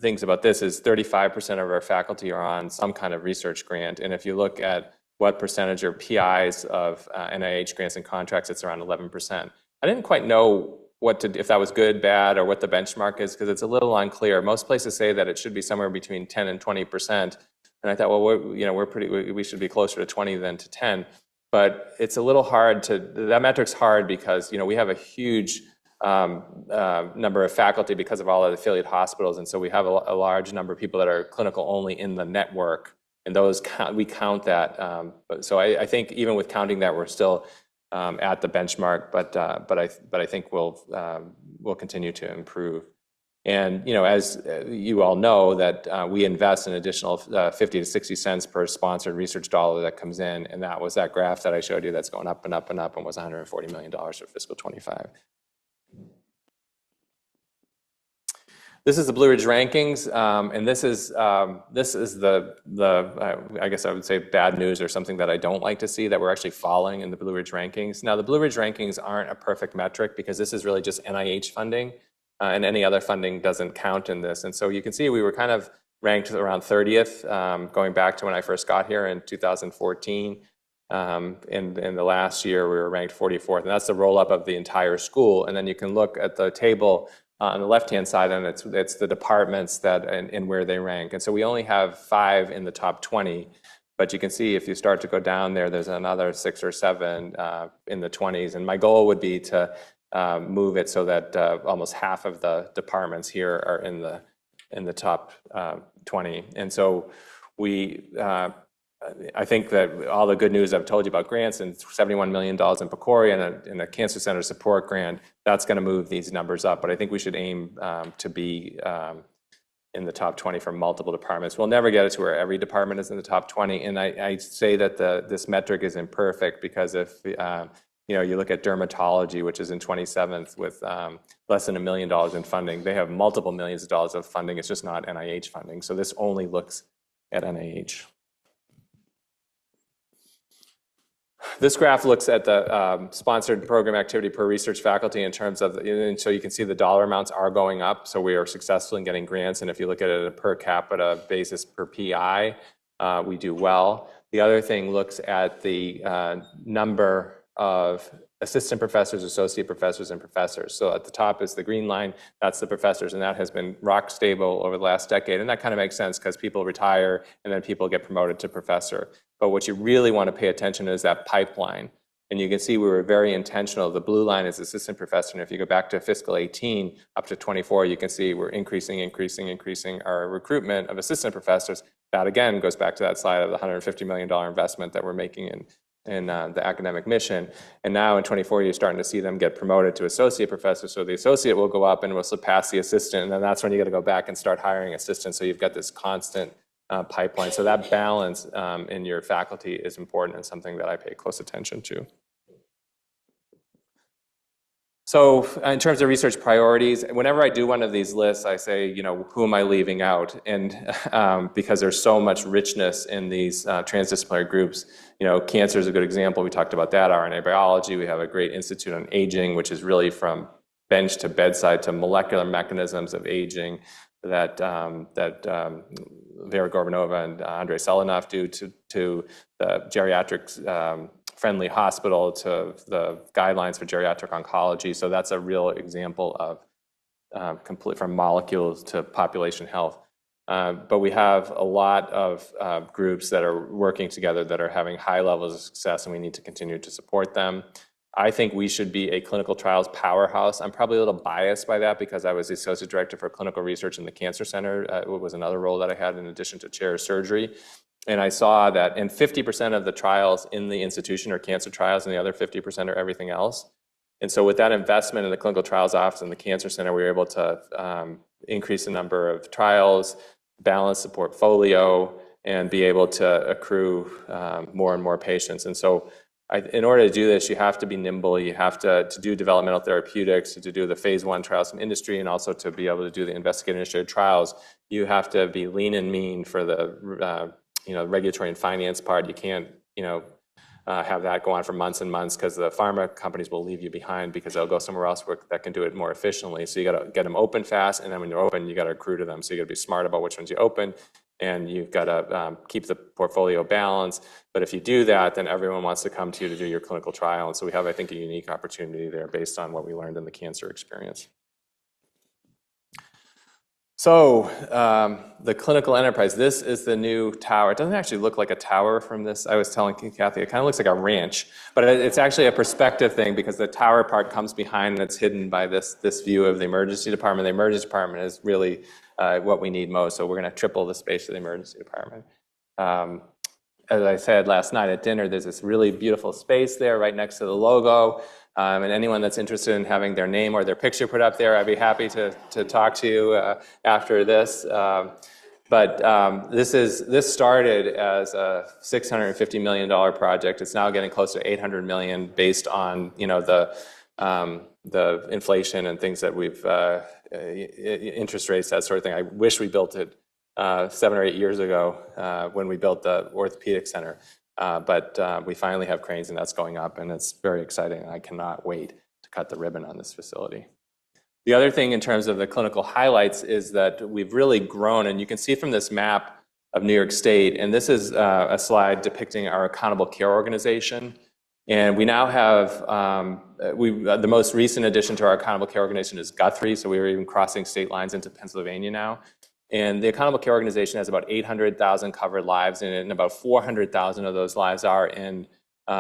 [SPEAKER 2] things about this is 35% of our faculty are on some kind of research grant. And if you look at what percentage are PIs of NIH grants and contracts, it's around 11%. I didn't quite know if that was good, bad, or what the benchmark is, because it's a little unclear. Most places say that it should be somewhere between 10 and 20%. And I thought, well, we should be closer to 20 than to 10. But it's a little hard that metric's hard because, we have a huge number of faculty because of all of the affiliate hospitals. And so we have a large number of people that are clinical only in the network. And those we count that. So I think even with counting that, we're still at the benchmark, but I think we'll continue to improve. And as you all know, that we invest an additional 50 to 60 cents per sponsored research dollar that comes in, and that was that graph that I showed you that's going up and up and up, and was $140 million for fiscal 25. This is the Blue Ridge rankings, and this is the I guess I would say bad news or something that I don't like to see, that we're actually falling in the Blue Ridge rankings. Now, the Blue Ridge rankings aren't a perfect metric because this is really just NIH funding, and any other funding doesn't count in this. And so you can see we were kind of ranked around 30th, going back to when I first got here in 2014. In the last year, we were ranked 44th, and that's the roll-up of the entire school. And then you can look at the table on the left-hand side, and it's the departments that and where they rank. And so we only have 5 in the top 20, but you can see if you start to go down there, there's another 6 or 7 in the 20s. And my goal would be to move it so that almost half of the departments here are in the top 20. And so I think that all the good news I've told you about grants and $71 million in Pecoria and a cancer center support grant, that's going to move these numbers up. But I think we should aim to be in the top 20 for multiple departments. We'll never get it to where every department is in the top 20. And I say that this metric is imperfect because if you look at dermatology, which is in 27th with less than $1 million in funding, they have multiple millions of dollars of funding. It's just not NIH funding. So this only looks at NIH. This graph looks at the sponsored program activity per research faculty in terms of, and so you can see the dollar amounts are going up. So we are successful in getting grants. And if you look at it at a per capita basis per PI, we do well. The other thing looks at the number of assistant professors, associate professors, and professors. So at the top is the green line, that's the professors, and that has been rock stable over the last decade. And that kind of makes sense because people retire and then people get promoted to professor. But what you really want to pay attention to is that pipeline. And you can see we were very intentional. The blue line is assistant professor, and if you go back to fiscal 18 up to 24, you can see we're increasing our recruitment of assistant professors. That again goes back to that slide of the $150 million investment that we're making in the academic mission. And now in 24, you're starting to see them get promoted to associate professors. So the associate will go up and will surpass the assistant. And then that's when you got to go back and start hiring assistants. So you've got this constant pipeline. So that balance in your faculty is important and something that I pay close attention to. So in terms of research priorities, whenever I do one of these lists, I say, who am I leaving out? And because there's so much richness in these transdisciplinary groups, cancer is a good example. We talked about that, RNA biology. We have a great institute on aging, which is really from bench to bedside to molecular mechanisms of aging that Vera Gorbanova and Andrei Selenov do to the geriatric friendly hospital to the guidelines for geriatric oncology. So that's a real example of complete from molecules to population health. But we have a lot of groups that are working together that are having high levels of success, and we need to continue to support them. I think we should be a clinical trials powerhouse. I'm probably a little biased by that because I was the associate director for clinical research in the cancer center. It was another role that I had in addition to chair of surgery. And I saw that, and 50% of the trials in the institution are cancer trials, and the other 50% are everything else. And so with that investment in the clinical trials office in the cancer center, we were able to increase the number of trials, balance the portfolio, and be able to accrue more and more patients. And so in order to do this, you have to be nimble. You have to do developmental therapeutics, to do the phase 1 trials in industry, and also to be able to do the investigator-initiated trials. You have to be lean and mean for the regulatory and finance part. You can't have that go on for months and months because the pharma companies will leave you behind because they'll go somewhere else that can do it more efficiently. So you got to get them open fast, and then when you're open, you got to accrue to them. So you got to be smart about which ones you open, and you've got to keep the portfolio balanced. But if you do that, then everyone wants to come to you to do your clinical trial. And so we have, I think, a unique opportunity there based on what we learned in the cancer experience. So the clinical enterprise, this is the new tower. It doesn't actually look like a tower from this. I was telling Kathy, it kind of looks like a ranch, but it's actually a perspective thing because the tower part comes behind and it's hidden by this view of the emergency department. The emergency department is really what we need most. So we're going to triple the space of the emergency department. As I said last night at dinner, there's this really beautiful space there right next to the logo. And anyone that's interested in having their name or their picture put up there, I'd be happy to talk to you after this. But this started as a $650 million project. It's now getting close to $800 million based on the inflation and things that we've interest rates, that sort of thing. I wish we built it 7 or 8 years ago when we built the orthopedic center. But we finally have cranes, and that's going up, and it's very exciting. I cannot wait to cut the ribbon on this facility. The other thing in terms of the clinical highlights is that we've really grown, and you can see from this map of New York State, and this is a slide depicting our accountable care organization. And we now have, the most recent addition to our accountable care organization is Guthrie, so we are even crossing state lines into Pennsylvania now. And the accountable care organization has about 800,000 covered lives in it, and about 400,000 of those lives are in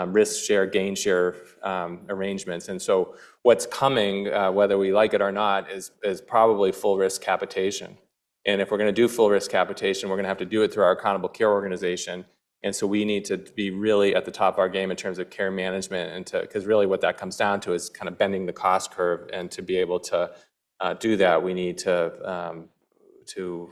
[SPEAKER 2] risk share, gain share arrangements. And so what's coming, whether we like it or not, is probably full risk capitation. And if we're going to do full risk capitation, we're going to have to do it through our accountable care organization. And so we need to be really at the top of our game in terms of care management, and because really what that comes down to is kind of bending the cost curve. And to be able to do that, we need to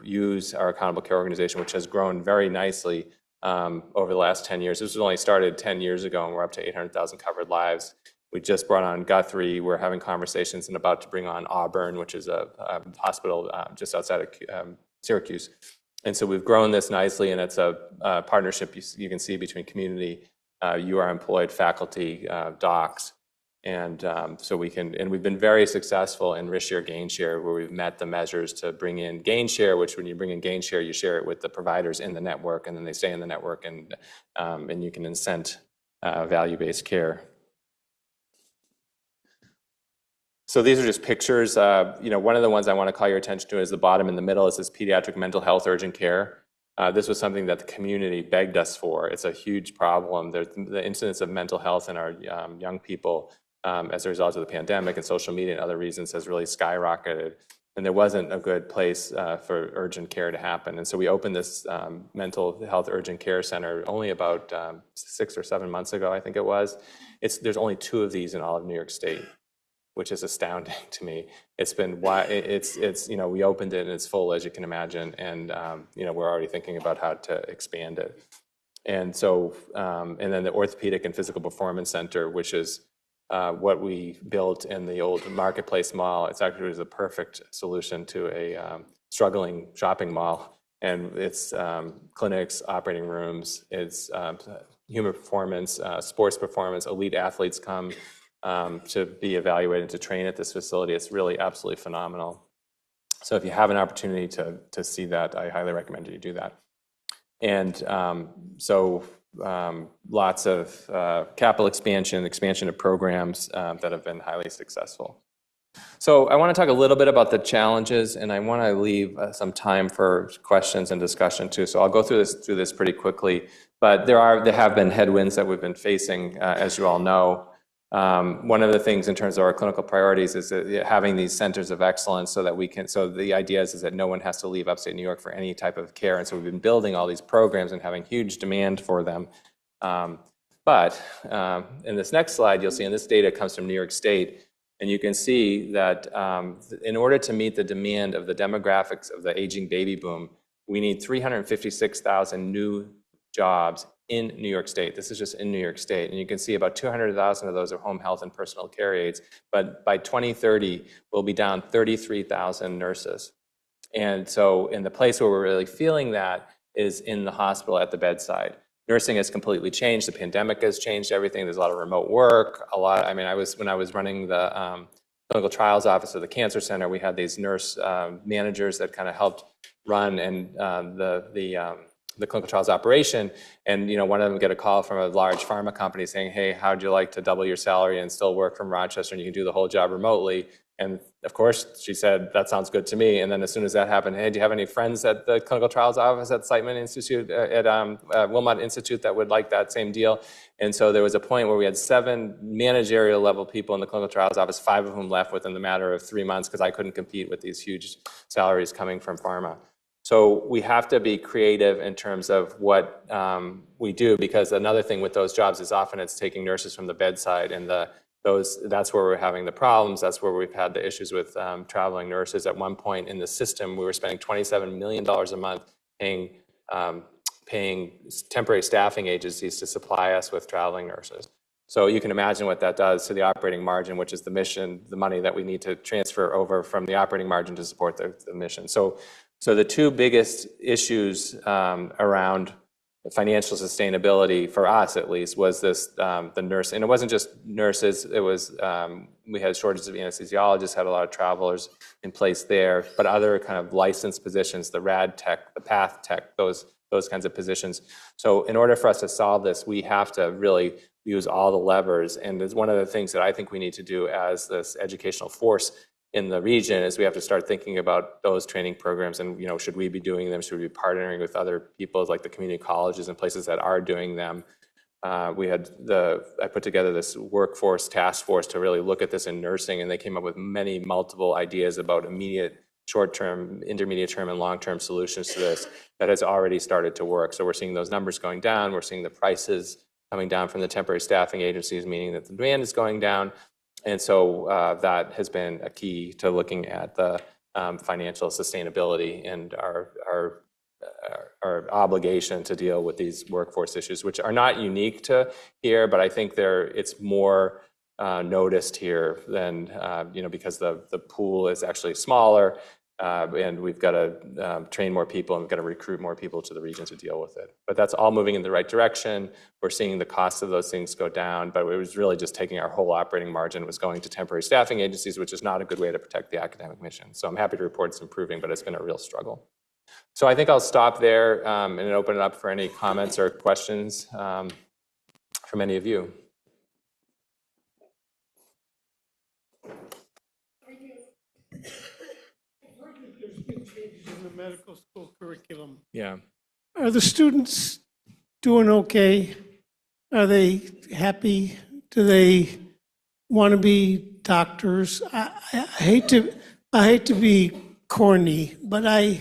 [SPEAKER 2] use our accountable care organization, which has grown very nicely over the last 10 years. This was only started 10 years ago, and we're up to 800,000 covered lives. We just brought on Guthrie. We're having conversations and about to bring on Auburn, which is a hospital just outside of Syracuse. And so we've grown this nicely, and it's a partnership you can see between community, UR employed faculty, docs, and so we can, and we've been very successful in risk share, gain share, where we've met the measures to bring in gain share, which when you bring in gain share, you share it with the providers in the network, and then they stay in the network, and you can incent value-based care. So these are just pictures. One of the ones I want to call your attention to is the bottom in the middle. Is this pediatric mental health urgent care. This was something that the community begged us for. It's a huge problem. The incidence of mental health in our young people as a result of the pandemic and social media and other reasons has really skyrocketed. And there wasn't a good place for urgent care to happen. And so we opened this mental health urgent care center only about 6 or 7 months ago, I think it was. There's only 2 of these in all of New York State, which is astounding to me. We opened it and it's full, as you can imagine, and we're already thinking about how to expand it. And so, and then the Orthopedic and Physical Performance Center, which is what we built in the old Marketplace Mall. It's actually a perfect solution to a struggling shopping mall, and it's clinics, operating rooms, it's human performance, sports performance, elite athletes come to be evaluated, to train at this facility. It's really absolutely phenomenal. So if you have an opportunity to see that, I highly recommend you do that. And lots of capital expansion of programs that have been highly successful. So I want to talk a little bit about the challenges, and I want to leave some time for questions and discussion too. So I'll go through this pretty quickly. But there have been headwinds that we've been facing, as you all know. One of the things in terms of our clinical priorities is that having these centers of excellence so that we can, so the idea is that no one has to leave upstate New York for any type of care. And so we've been building all these programs and having huge demand for them. But in this next slide, you'll see, and this data comes from New York State, and you can see that in order to meet the demand of the demographics of the aging baby boom, we need 356,000 new jobs in New York State. This is just in New York State. And you can see about 200,000 of those are home health and personal care aides. But by 2030, we'll be down 33,000 nurses. And so in the place where we're really feeling that is in the hospital at the bedside. Nursing has completely changed. The pandemic has changed everything. There's a lot of remote work. When I was running the clinical trials office of the cancer center, we had these nurse managers that kind of helped run and the clinical trials operation, and one of them get a call from a large pharma company saying, "Hey, how'd you like to double your salary and still work from Rochester, and you can do the whole job remotely?" And of course, she said, "That sounds good to me." And then as soon as that happened, "Hey, do you have any friends at the clinical trials office at Siteman Institute at Wilmot Institute that would like that same deal?" And so there was a point where we had 7 managerial level people in the clinical trials office, 5 of whom left within the matter of 3 months because I couldn't compete with these huge salaries coming from pharma. So we have to be creative in terms of what we do, because another thing with those jobs is often it's taking nurses from the bedside, and that's where we're having the problems. That's where we've had the issues with traveling nurses. At one point in the system, we were spending $27 million a month paying temporary staffing agencies to supply us with traveling nurses. So you can imagine what that does to the operating margin, which is the mission, the money that we need to transfer over from the operating margin to support the mission. So the two biggest issues around financial sustainability, for us at least, was this, the nurse. And it wasn't just nurses, it was, we had shortages of anesthesiologists, had a lot of travelers in place there, but other kind of licensed positions, the rad tech, the path tech, those kinds of positions. So in order for us to solve this, we have to really use all the levers. And it's one of the things that I think we need to do as this educational force in the region is we have to start thinking about those training programs and, should we be doing them? Should we be partnering with other people like the community colleges and places that are doing them? I put together this workforce task force to really look at this in nursing, and they came up with multiple ideas about immediate, short-term, intermediate-term, and long-term solutions to this that has already started to work. So we're seeing those numbers going down. We're seeing the prices coming down from the temporary staffing agencies, meaning that the demand is going down. And so that has been a key to looking at the financial sustainability and our obligation to deal with these workforce issues, which are not unique to here, but I think it's more noticed here than, because the pool is actually smaller, and we've got to train more people and we've got to recruit more people to the region to deal with it. But that's all moving in the right direction. We're seeing the cost of those things go down, but it was really just taking our whole operating margin, was going to temporary staffing agencies, which is not a good way to protect the academic mission. So I'm happy to report it's improving, but it's been a real struggle. So I think I'll stop there and open it up for any comments or questions from any of you.
[SPEAKER 3] There's been changes in the medical school curriculum.
[SPEAKER 2] Yeah.
[SPEAKER 3] Are the students doing okay? Are they happy? Do they want to be doctors? I hate to be corny, but I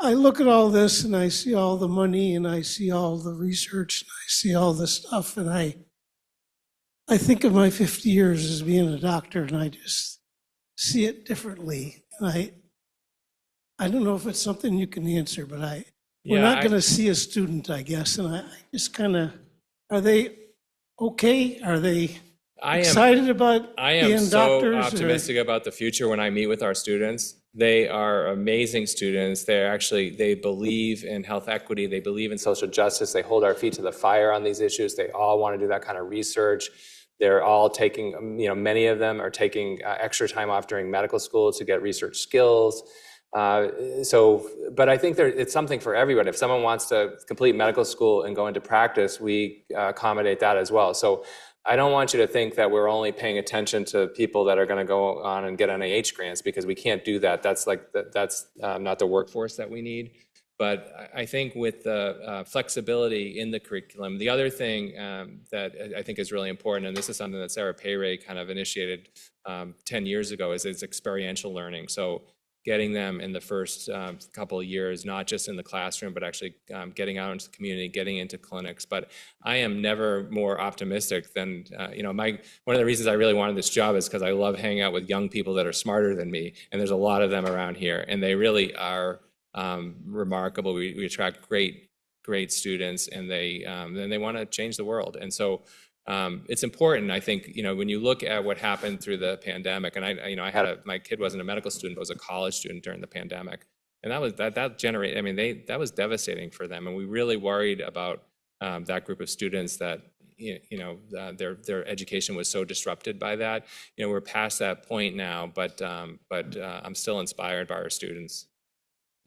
[SPEAKER 3] look at all this and I see all the money and I see all the research and I see all the stuff, and I think of my 50 years as being a doctor, and I just see it differently. And I don't know if it's something you can answer, but we're not going to see a student, I guess. And I just kind of, are they okay? Are they excited about being doctors?
[SPEAKER 2] I am so optimistic about the future when I meet with our students. They are amazing students. They believe in health equity. They believe in social justice. They hold our feet to the fire on these issues. They all want to do that kind of research. They're all taking, many of them are taking extra time off during medical school to get research skills. But I think it's something for everyone. If someone wants to complete medical school and go into practice, we accommodate that as well. So I don't want you to think that we're only paying attention to people that are going to go on and get NIH grants, because we can't do that. That's not the workforce that we need. But I think with the flexibility in the curriculum, the other thing that I think is really important, and this is something that Sarah Payray kind of initiated 10 years ago, is experiential learning. So getting them in the first couple of years, not just in the classroom, but actually getting out into the community, getting into clinics. But I am never more optimistic than, one of the reasons I really wanted this job is because I love hanging out with young people that are smarter than me. And there's a lot of them around here, and they really are remarkable. We attract great students, and they want to change the world. And so it's important, I think, when you look at what happened through the pandemic, and my kid wasn't a medical student, but was a college student during the pandemic, and that was devastating for them. And we really worried about that group of students that their education was so disrupted by that. We're past that point now, but I'm still inspired by our students.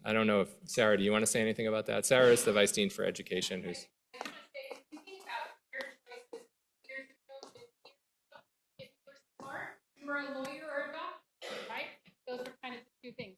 [SPEAKER 2] I don't know if, Sarah, do you want to say anything about that? Sarah is the Vice Dean for Education. If
[SPEAKER 4] you were smart, you were a lawyer or a doctor, right? Those are kind of the two things.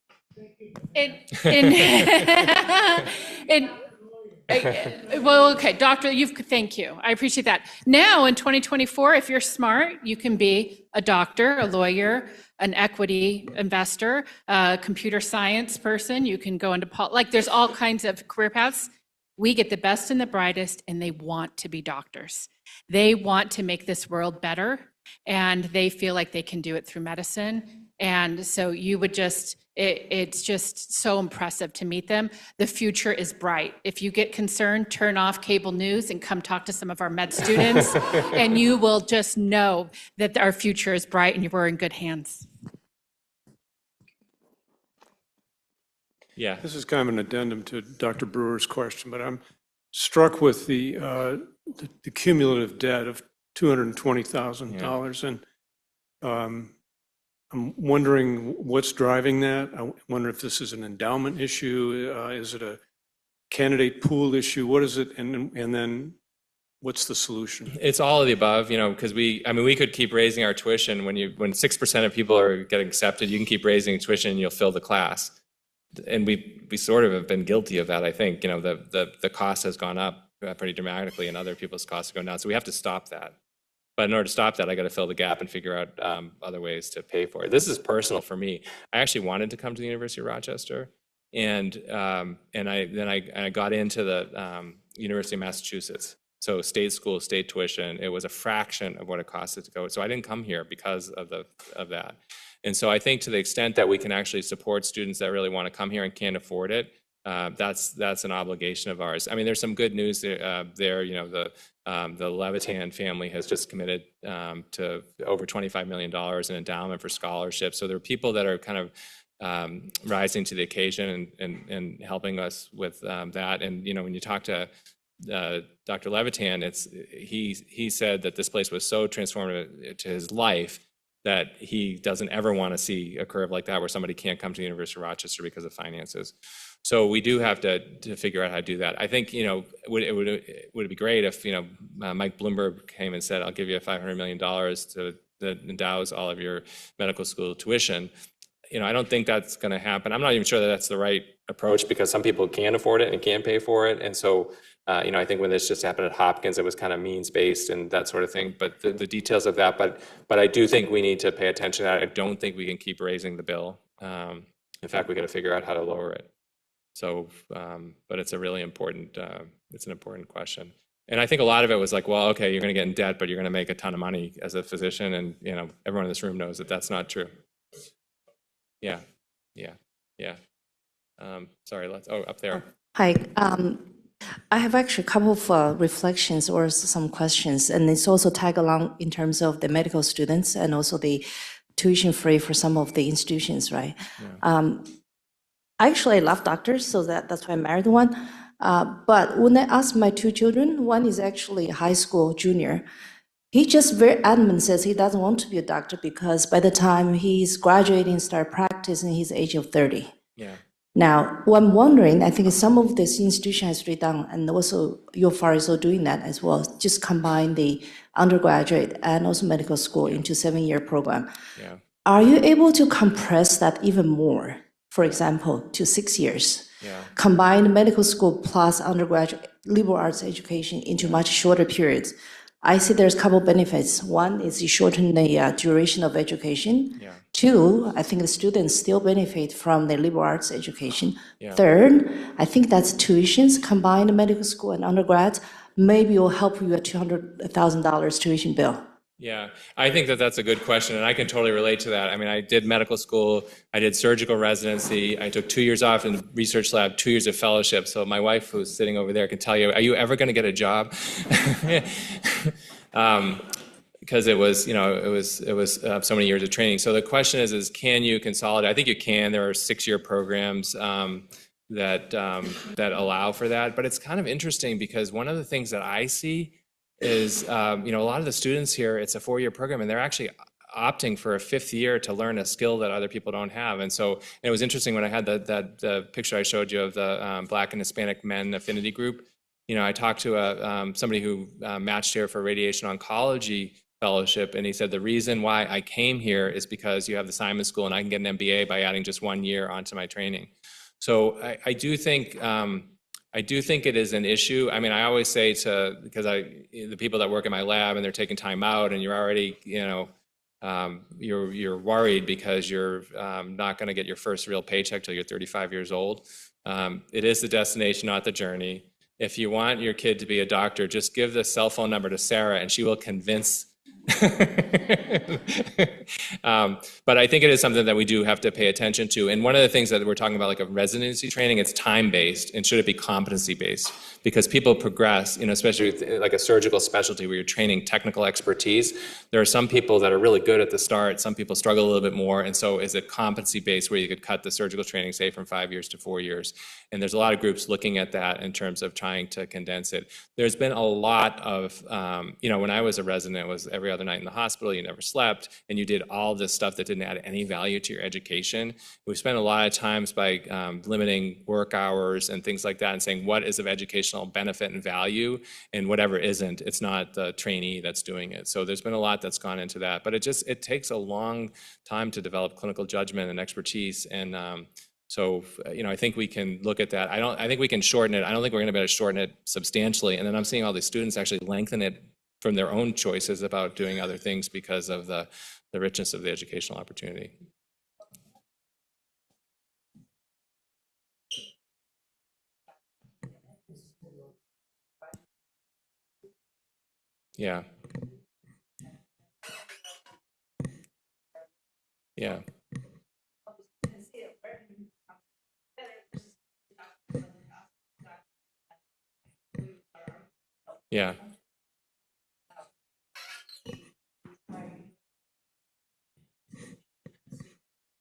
[SPEAKER 4] Well, okay, doctor, thank you. I appreciate that. Now, in 2024, if you're smart, you can be a doctor, a lawyer, an equity investor, a computer science person. You can go into there's all kinds of career paths. We get the best and the brightest, and they want to be doctors. They want to make this world better, and they feel like they can do it through medicine. And so you would just, it's just so impressive to meet them. The future is bright. If you get concerned, turn off cable news and come talk to some of our med students, and you will just know that our future is bright and we're in good hands.
[SPEAKER 2] Yeah.
[SPEAKER 5] This is kind of an addendum to Dr. Brewer's question, but I'm struck with the cumulative debt of $220,000. And I'm wondering what's driving that. I wonder if this is an endowment issue. Is it a candidate pool issue? What is it? And then what's the solution?
[SPEAKER 2] It's all of the above, because we could keep raising our tuition. When 6% of people are getting accepted, you can keep raising tuition and you'll fill the class. And we sort of have been guilty of that, I think. The cost has gone up pretty dramatically and other people's costs have gone down. So we have to stop that. But in order to stop that, I got to fill the gap and figure out other ways to pay for it. This is personal for me. I actually wanted to come to the University of Rochester, and I got into the University of Massachusetts. So state school, state tuition. It was a fraction of what it costed to go. So I didn't come here because of that. And so I think to the extent that we can actually support students that really want to come here and can't afford it, that's an obligation of ours. I mean, there's some good news there. The Linehan family has just committed to over $25 million in endowment for scholarships. So there are people that are kind of rising to the occasion and helping us with that. And when you talk to Dr. Levitan, he said that this place was so transformative to his life that he doesn't ever want to see a curve like that where somebody can't come to the University of Rochester because of finances. So we do have to figure out how to do that. I think, would it be great if, Mike Bloomberg came and said, I'll give you $500 million that endows all of your medical school tuition. I don't think that's going to happen. I'm not even sure that that's the right approach because some people can't afford it and can't pay for it. And so, I think when this just happened at Hopkins, it was kind of means-based and that sort of thing. But the details of that, but I do think we need to pay attention to that. I don't think we can keep raising the bill. In fact, we got to figure out how to lower it. So, but it's a really important, it's an important question. And I think a lot of it was like, well, okay, you're going to get in debt, but you're going to make a ton of money as a physician. And, everyone in this room knows that that's not true. Yeah. Sorry, up there.
[SPEAKER 6] Hi. I have actually a couple of reflections or some questions, and it's also tag along in terms of the medical students and also the tuition free for some of the institutions, right? Yeah. Actually, I love doctors, so that's why I married one. But when I asked my two children, one is actually a high school junior. He just very adamant says he doesn't want to be a doctor because by the time he's graduating, start practicing, he's age of 30.
[SPEAKER 2] Yeah.
[SPEAKER 6] Now, what I'm wondering, I think some of this institution has already done, and also UFR is also doing that as well, just combine the undergraduate and also medical school into 7-year program.
[SPEAKER 2] Yeah.
[SPEAKER 6] Are you able to compress that even more, for example, to 6 years?
[SPEAKER 2] Yeah.
[SPEAKER 6] Combine medical school plus undergraduate liberal arts education into much shorter periods. I see there's a couple benefits. One is you shorten the duration of education.
[SPEAKER 2] Yeah.
[SPEAKER 6] Two, I think the students still benefit from the liberal arts education.
[SPEAKER 2] Yeah.
[SPEAKER 6] Third, I think that's tuitions, combined medical school and undergrad, maybe will help you a $200,000 tuition bill.
[SPEAKER 2] Yeah, I think that's a good question, and I can totally relate to that. I mean, I did medical school, I did surgical residency, I took 2 years off in research lab, 2 years of fellowship. So my wife, who's sitting over there, can tell you, are you ever going to get a job? Because it was so many years of training. So the question is can you consolidate? I think you can. There are 6-year programs that allow for that. But it's kind of interesting because one of the things that I see is, a lot of the students here, it's a 4-year program, and they're actually opting for a 5th year to learn a skill that other people don't have. And so it was interesting when I had the picture I showed you of the Black and Hispanic men affinity group. I talked to somebody who matched here for radiation oncology fellowship, and he said the reason why I came here is because you have the Simon School and I can get an MBA by adding just 1 year onto my training. So I do think it is an issue. I mean, I always say because the people that work in my lab and they're taking time out, and you're already, you're worried because you're not going to get your first real paycheck till you're 35 years old. It is the destination, not the journey. If you want your kid to be a doctor, just give the cell phone number to Sarah, and she will convince But I think it is something that we do have to pay attention to. And one of the things that we're talking about, like a residency training, it's time-based, and should it be competency-based? Because people progress, especially with like a surgical specialty where you're training technical expertise. There are some people that are really good at the start, some people struggle a little bit more, and so is it competency-based where you could cut the surgical training, say, from 5 years to 4 years? And there's a lot of groups looking at that in terms of trying to condense it. There's been a lot of, when I was a resident, it was every other night in the hospital, you never slept, and you did all this stuff that didn't add any value to your education. We spent a lot of times by limiting work hours and things like that and saying what is of educational benefit and value, and whatever isn't, it's not the trainee that's doing it. So there's been a lot that's gone into that, but it takes a long time to develop clinical judgment and expertise. And so, I think we can look at that. I think we can shorten it. I don't think we're going to be able to shorten it substantially. And then I'm seeing all these students actually lengthen it from their own choices about doing other things because of the richness of the educational opportunity. Yeah. Yeah. Yeah.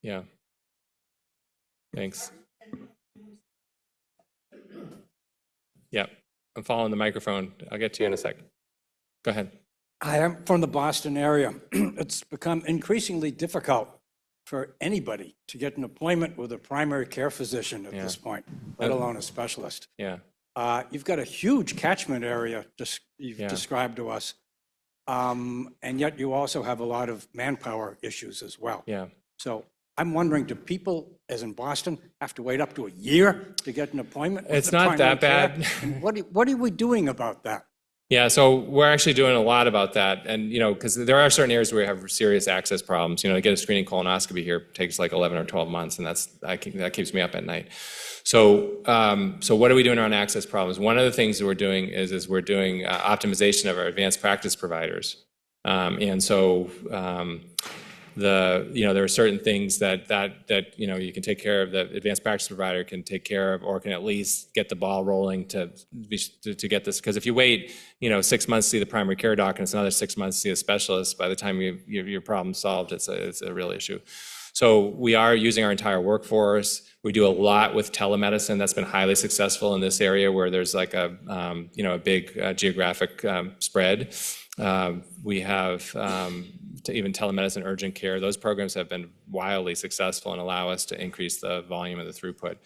[SPEAKER 2] Yeah. Thanks. Yeah. I'm following the microphone. I'll get to you in a second. Go ahead.
[SPEAKER 7] I am from the Boston area. It's become increasingly difficult for anybody to get an appointment with a primary care physician at this point, let alone a specialist.
[SPEAKER 2] Yeah.
[SPEAKER 7] You've got a huge catchment area you've described to us, and yet you also have a lot of manpower issues as well.
[SPEAKER 2] Yeah.
[SPEAKER 7] So I'm wondering, do people, as in Boston, have to wait up to a year to get an appointment?
[SPEAKER 2] It's not that bad.
[SPEAKER 7] What are we doing about that?
[SPEAKER 2] Yeah, so we're actually doing a lot about that. And, because there are certain areas where we have serious access problems. To get a screening colonoscopy here takes like 11 or 12 months, and that keeps me up at night. So what are we doing around access problems? One of the things that we're doing is we're doing optimization of our advanced practice providers. And so there are certain things that you can take care of, the advanced practice provider can take care of, or can at least get the ball rolling to get this. Because if you wait 6 months to see the primary care doc and it's another 6 months to see a specialist, by the time your problem's solved, it's a real issue. So we are using our entire workforce. We do a lot with telemedicine. That's been highly successful in this area where there's like a big geographic spread. We have even telemedicine, urgent care. Those programs have been wildly successful and allow us to increase the volume of the throughput.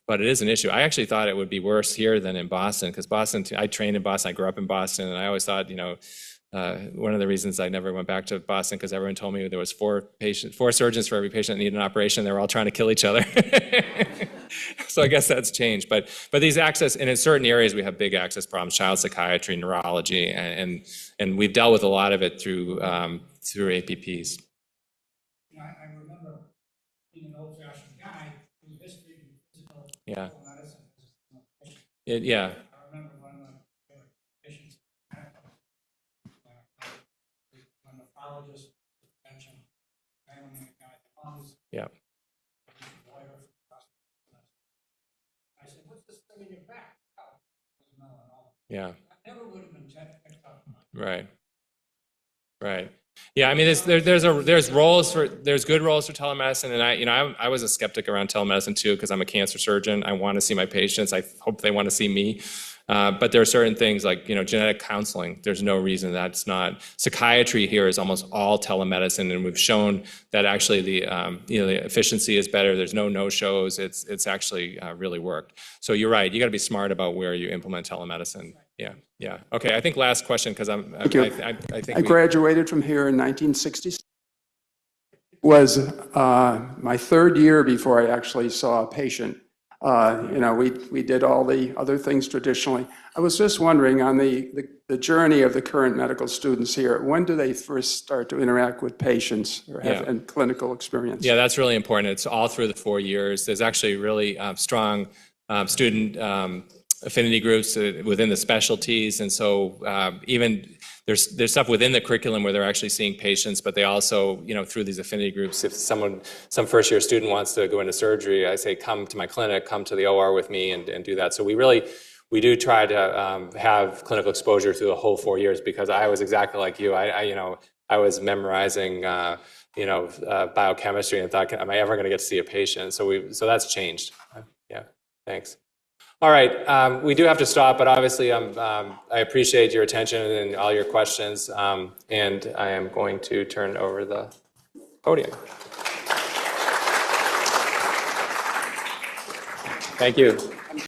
[SPEAKER 2] But it is an issue. I actually thought it would be worse here than in Boston, because I trained in Boston, I grew up in Boston, and I always thought, one of the reasons I never went back to Boston, because everyone told me there was 4 surgeons for every patient that needed an operation. They were all trying to kill each other. So I guess that's changed. But these access, and in certain areas we have big access problems, child psychiatry, neurology, and we've dealt with a lot of it through APPs.
[SPEAKER 8] I remember being an old-fashioned guy who history and physical medicine.
[SPEAKER 2] Yeah.
[SPEAKER 8] I remember one of my patients, a nephrologist mentioned,
[SPEAKER 2] Yeah.
[SPEAKER 8] I said, "What's this thing in your back?" Oh, it was melanoma.
[SPEAKER 2] Yeah.
[SPEAKER 8] I never would have been picked up.
[SPEAKER 2] Right. Right. Yeah, I mean, there's good roles for telemedicine, and I was a skeptic around telemedicine too, because I'm a cancer surgeon. I want to see my patients. I hope they want to see me. But there are certain things like genetic counseling. There's no reason that's not. Psychiatry here is almost all telemedicine, and we've shown that actually the efficiency is better. There's no shows. It's actually really worked. So you're right. You got to be smart about where you implement telemedicine. Yeah. Okay. I think last question, because I
[SPEAKER 9] graduated from here in 1966. Was my 3rd year before I actually saw a patient. We did all the other things traditionally. I was just wondering, on the journey of the current medical students here, when do they first start to interact with patients or have clinical experience?
[SPEAKER 2] Yeah, that's really important. It's all through the 4 years. There's actually really strong student affinity groups within the specialties. And so even there's stuff within the curriculum where they're actually seeing patients, but they also, through these affinity groups, if some first-year student wants to go into surgery, I say, come to my clinic, come to the OR with me and do that. So we do try to have clinical exposure through the whole 4 years, because I was exactly like you. I was memorizing, biochemistry and thought, am I ever going to get to see a patient? So that's changed. Yeah, thanks. All right, we do have to stop, but obviously I appreciate your attention and all your questions, and I am going to turn over the podium. Thank you.